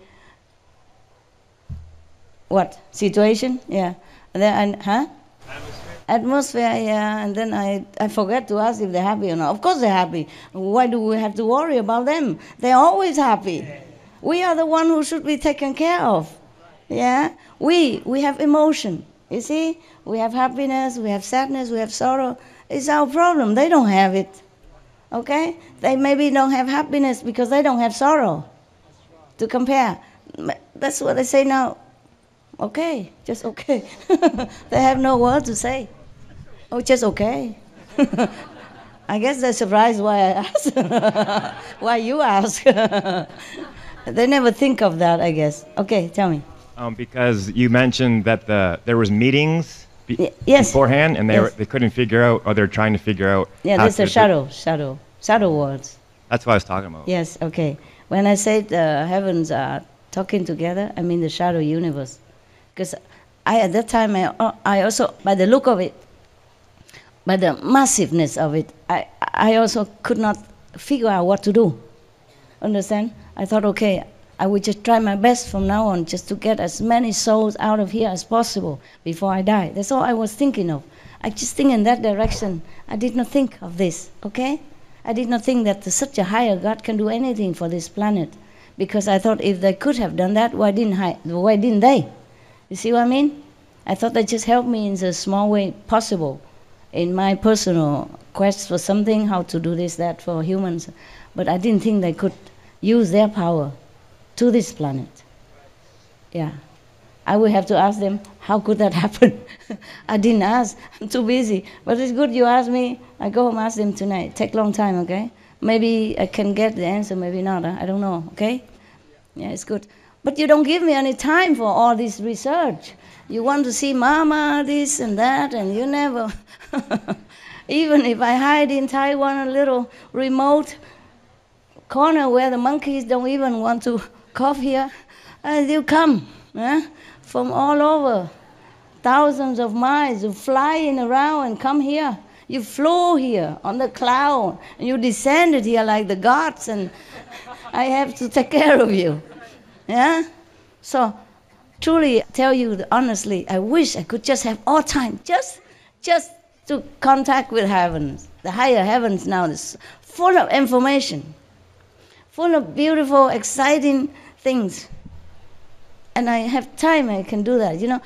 what situation? Yeah, and then Atmosphere, yeah, and then I forget to ask if they're happy or not. Of course they're happy. Why do we have to worry about them? They're always happy. We are the one who should be taken care of. Yeah, we have emotion. You see, we have happiness, we have sadness, we have sorrow. It's our problem. They don't have it. Okay? They maybe don't have happiness because they don't have sorrow to compare. That's what they say now. Okay, just okay. They have no word to say. Oh, just okay. I guess they're surprised why I ask. Why you ask. They never think of that, I guess. Okay, tell me. Because you mentioned that there was meetings yes. beforehand, and they couldn't figure out, or they're trying to figure out. Yeah, that's a shadow words. That's what I was talking about. Yes, okay. When I say the heavens are talking together, I mean the shadow universe. Because at that time, I also, by the look of it, by the massiveness of it, I also could not figure out what to do. Understand? I thought, okay, I would just try my best from now on just to get as many souls out of here as possible before I die. That's all I was thinking of. I just think in that direction. I did not think of this, okay? I did not think that such a higher God can do anything for this planet. Because I thought if they could have done that, why didn't they? You see what I mean? I thought they just helped me in the small way possible in my personal quest for something, how to do this, that for humans. But I didn't think they could use their power to this planet. Yeah. I would have to ask them, how could that happen? I didn't ask. I'm too busy. But it's good you asked me. I go home ask them tonight. Take a long time, okay? Maybe I can get the answer, maybe not. I don't know, okay? Yeah, it's good. But you don't give me any time for all this research. You want to see Mama, this and that, and you never. Even if I hide in Taiwan, a little remote corner where the monkeys don't even want to cough here, and you come from all over, thousands of miles, you flying around and come here. You flew here on the cloud, and you descended here like the gods, and I have to take care of you. Yeah? So, truly tell you honestly, I wish I could just have all time, just to contact with heavens. The higher heavens now is full of information, full of beautiful, exciting things. And I have time, I can do that, you know.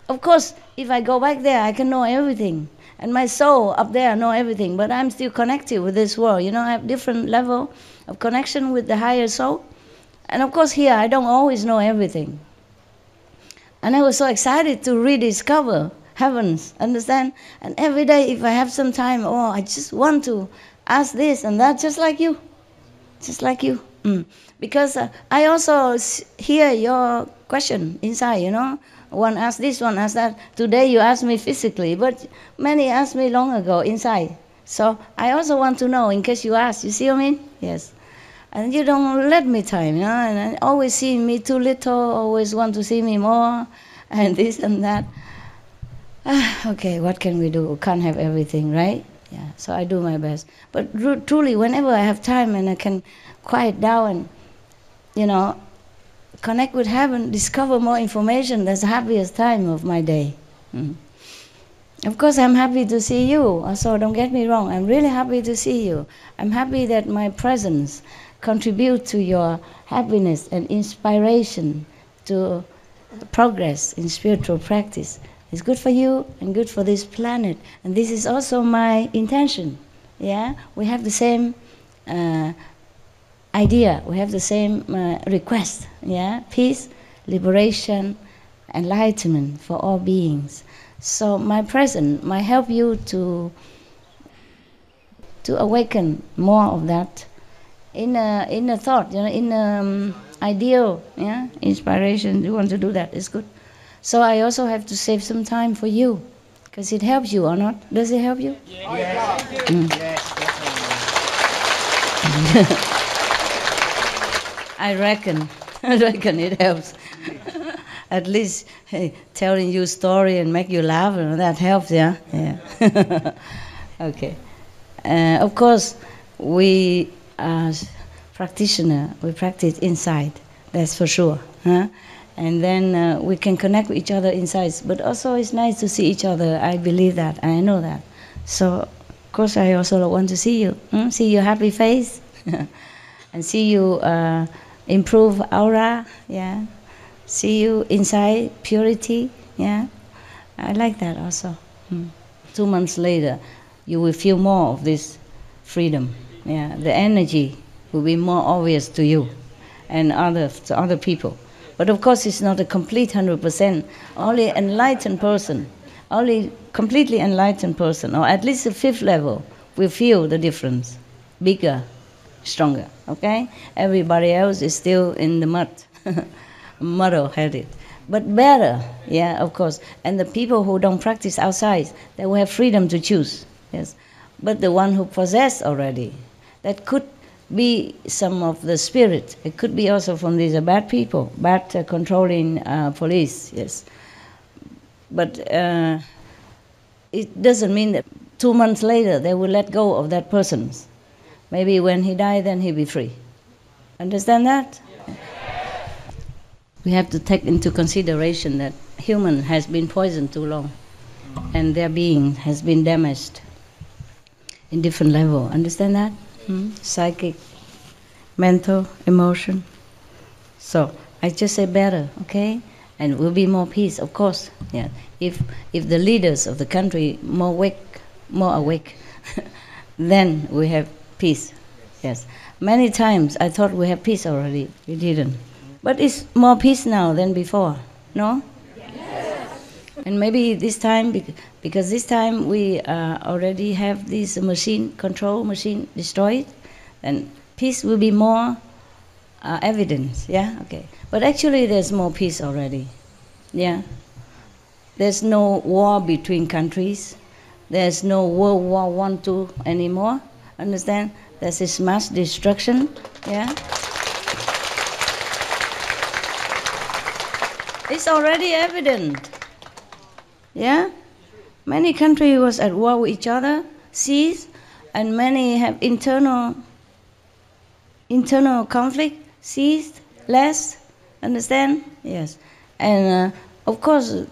Of course, if I go back there, I can know everything. And my soul up there know everything, but I'm still connected with this world. You know, I have different level of connection with the higher soul. And of course here, I don't always know everything. And I was so excited to rediscover heavens, understand? And every day, if I have some time, I just want to ask this and that, just like you. Just like you. Because I also hear your question inside, you know. One asks this, one asks that. Today you asked me physically, but many asked me long ago inside. So I also want to know in case you ask. You see what I mean? Yes. And you don't let me time, you know, and always see me too little, always want to see me more, and this and that. Okay, what can we do? We can't have everything, right? Yeah, so I do my best. But truly, whenever I have time and I can quiet down and, you know, connect with heaven, discover more information, that's the happiest time of my day. Of course, I'm happy to see you, so don't get me wrong. I'm really happy to see you. I'm happy that my presence contribute to your happiness and inspiration to progress in spiritual practice. It's good for you and good for this planet. And this is also my intention. Yeah, we have the same idea. We have the same request. Yeah, peace, liberation, enlightenment for all beings. So my presence might help you to awaken more of that in a thought, in ideal, yeah, inspiration. You want to do that? It's good. So I also have to save some time for you, because it helps you or not? Does it help you? Yes. I reckon it helps. At least telling you a story and make you laugh, that helps, yeah? Yeah. Okay. Of course, we as practitioner, we practice inside, that's for sure. Huh? And then we can connect with each other inside. But also it's nice to see each other. I believe that, I know that. So, of course, I also want to see you. See your happy face. And see you improve aura, yeah. See you inside purity, yeah. I like that also. 2 months later, you will feel more of this freedom. Yeah, the energy will be more obvious to you and to other people. But of course, it's not a complete 100%. Only enlightened person, only completely enlightened person, or at least the 5th level, will feel the difference, bigger, stronger. Okay, everybody else is still in the mud, muddle-headed. But better, yeah, of course. And the people who don't practice outside, they will have freedom to choose. Yes, but the one who possess already, that could be some of the spirit. It could be also from these bad people, bad controlling police. Yes, but it doesn't mean that 2 months later they will let go of that person. Maybe when he died, then he'll be free. Understand that? We have to take into consideration that human has been poisoned too long, and their being has been damaged in different level. Understand that? Psychic, mental, emotion. So I just say better, okay? And will be more peace, of course. Yeah. If the leaders of the country more awake, then we have peace. Yes. Many times I thought we have peace already. We didn't. But it's more peace now than before. No? Yes. And maybe this time, because this time we already have this machine destroyed, and peace will be more evident. Yeah? Okay. But actually there's more peace already. Yeah? There's no war between countries. There's no World War I, II anymore. Understand? There's this mass destruction. Yeah? It's already evident. Yeah? Many countries was at war with each other, ceased, and many have internal conflict, ceased, less. Understand? Yes. And of course,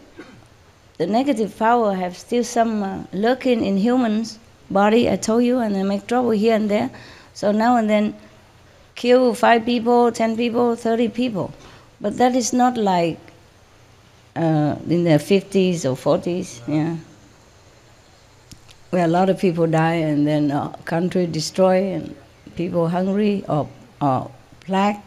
the negative power have still some lurking in humans' body, I told you, and they make trouble here and there. So now and then kill 5 people, 10 people, 30 people. But that is not like in the 50s or 40s, yeah, where a lot of people die and then country destroyed and people hungry or plague,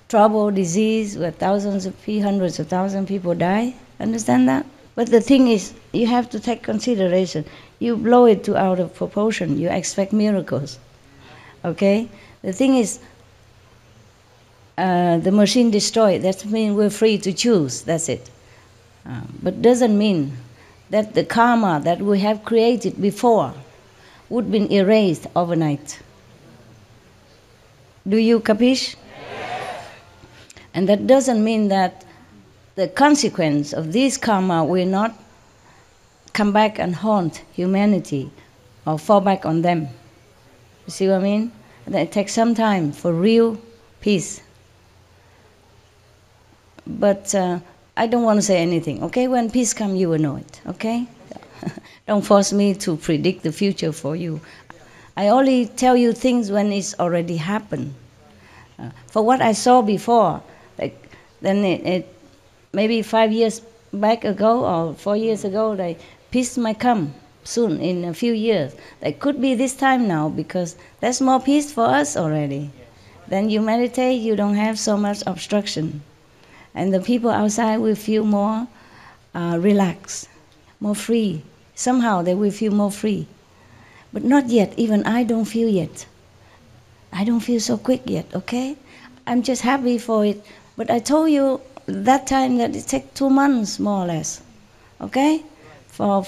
trouble, disease, where hundreds of thousands of people die. Understand that? But the thing is, you have to take consideration. You blow it out of proportion. You expect miracles. Okay? The thing is, the machine destroyed. That means we're free to choose. That's it. But doesn't mean that the karma that we have created before would be erased overnight. Do you capish? Yes. And that doesn't mean that the consequence of this karma will not come back and haunt humanity or fall back on them. You see what I mean? And it takes some time for real peace. But I don't want to say anything, okay? When peace comes, you will know it, okay? Don't force me to predict the future for you. I only tell you things when it's already happened. For what I saw before, then it maybe 5 years back ago or 4 years ago, peace might come. soon, in a few years. It could be this time now because there's more peace for us already. Then you meditate, you don't have so much obstruction. And the people outside will feel more relaxed, more free. Somehow they will feel more free. But not yet, even I don't feel yet. I don't feel so quick yet, okay? I'm just happy for it. But I told you that time that it takes 2 months, more or less, okay? For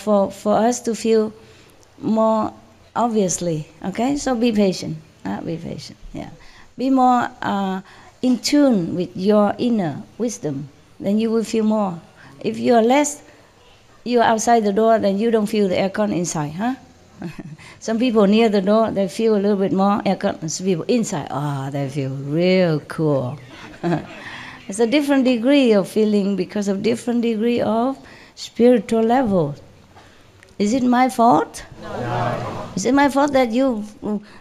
us to feel more obviously, okay? So be patient, be patient, yeah. Be more in tune with your inner wisdom, then you will feel more. If you're outside the door, then you don't feel the aircon inside, huh? Some people near the door, they feel a little bit more aircon. Some people inside, they feel real cool. It's a different degree of feeling because of different degree of spiritual level. Is it my fault? No. Is it my fault that you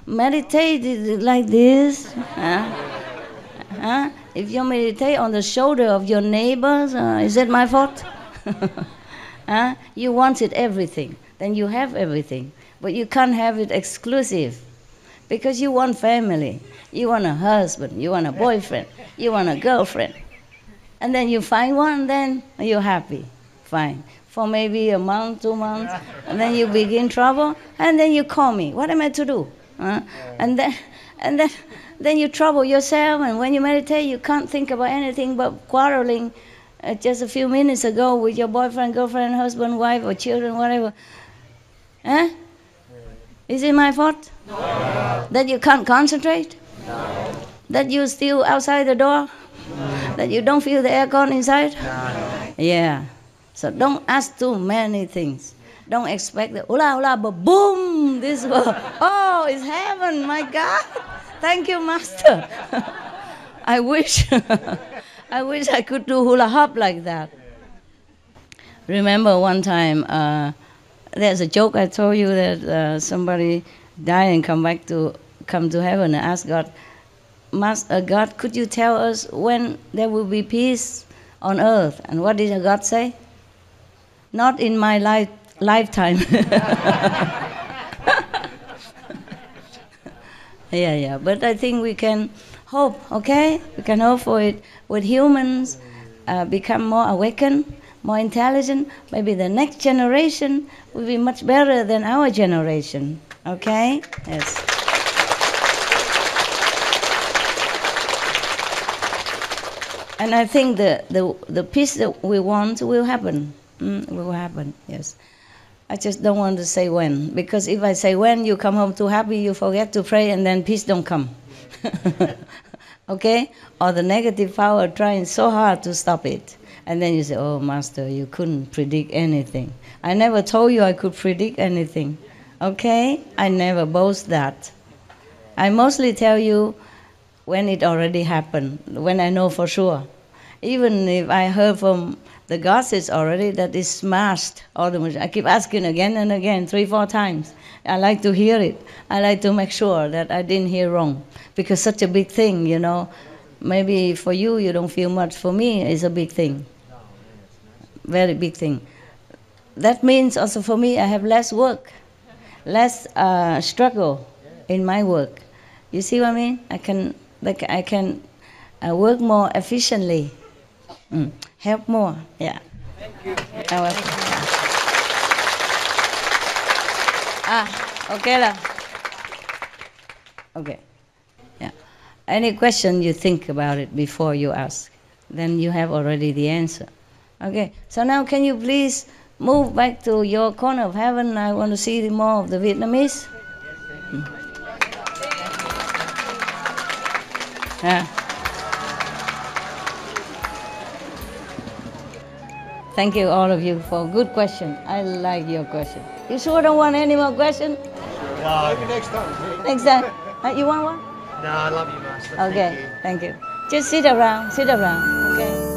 meditate like this? Huh? If you meditate on the shoulder of your neighbors, is it my fault? You wanted everything, then you have everything. But you can't have it exclusive because you want family. You want a husband, you want a boyfriend, you want a girlfriend. And then you find one, then you're happy, fine. For maybe a month, 2 months, and then you begin trouble, and then you call me. What am I to do? And then you trouble yourself, and when you meditate, you can't think about anything but quarreling just a few minutes ago with your boyfriend, girlfriend, husband, wife, or children, whatever. Is it my fault? No. That you can't concentrate? No. That you're still outside the door? No. That you don't feel the aircon inside? No. Yeah. So don't ask too many things. Don't expect the hula hula, but boom, this world. Oh, it's heaven, my God. Thank you, Master. I wish I could do hula hop like that. Remember one time, there's a joke I told you that somebody died and come to heaven and ask God, God, could you tell us when there will be peace on earth? And what did God say? Not in my lifetime. Yeah. But I think we can hope, okay? We can hope for it. With humans become more awakened, more intelligent, maybe the next generation will be much better than our generation. Okay? Yes. And I think the peace that we want will happen. Will happen, yes. I just don't want to say when, because if I say when, you come home too happy, you forget to pray, and then peace don't come. Okay? Or the negative power trying so hard to stop it. And then you say, oh, Master, you couldn't predict anything. I never told you I could predict anything. Okay? I never boast that. I mostly tell you when it already happened, when I know for sure. Even if I heard from the gossips already that is smashed all the machine. I keep asking again and again, 3-4 times. I like to hear it. I like to make sure that I didn't hear wrong. Because such a big thing, you know. Maybe for you, you don't feel much. For me, it's a big thing. Very big thing. That means also for me, I have less work, less struggle in my work. You see what I mean? I can work more efficiently, help more. Yeah. Thank you. Okay lah. Okay. Yeah. Any question you think about it before you ask, then you have already the answer. Okay, so now can you please move back to your corner of heaven? I want to see more of the Vietnamese. Thank you, all of you, for a good question. I like your question. You sure don't want any more questions? No, maybe next time. Next time. You want one? No, I love you, Master. Okay, thank you. Just sit around, okay?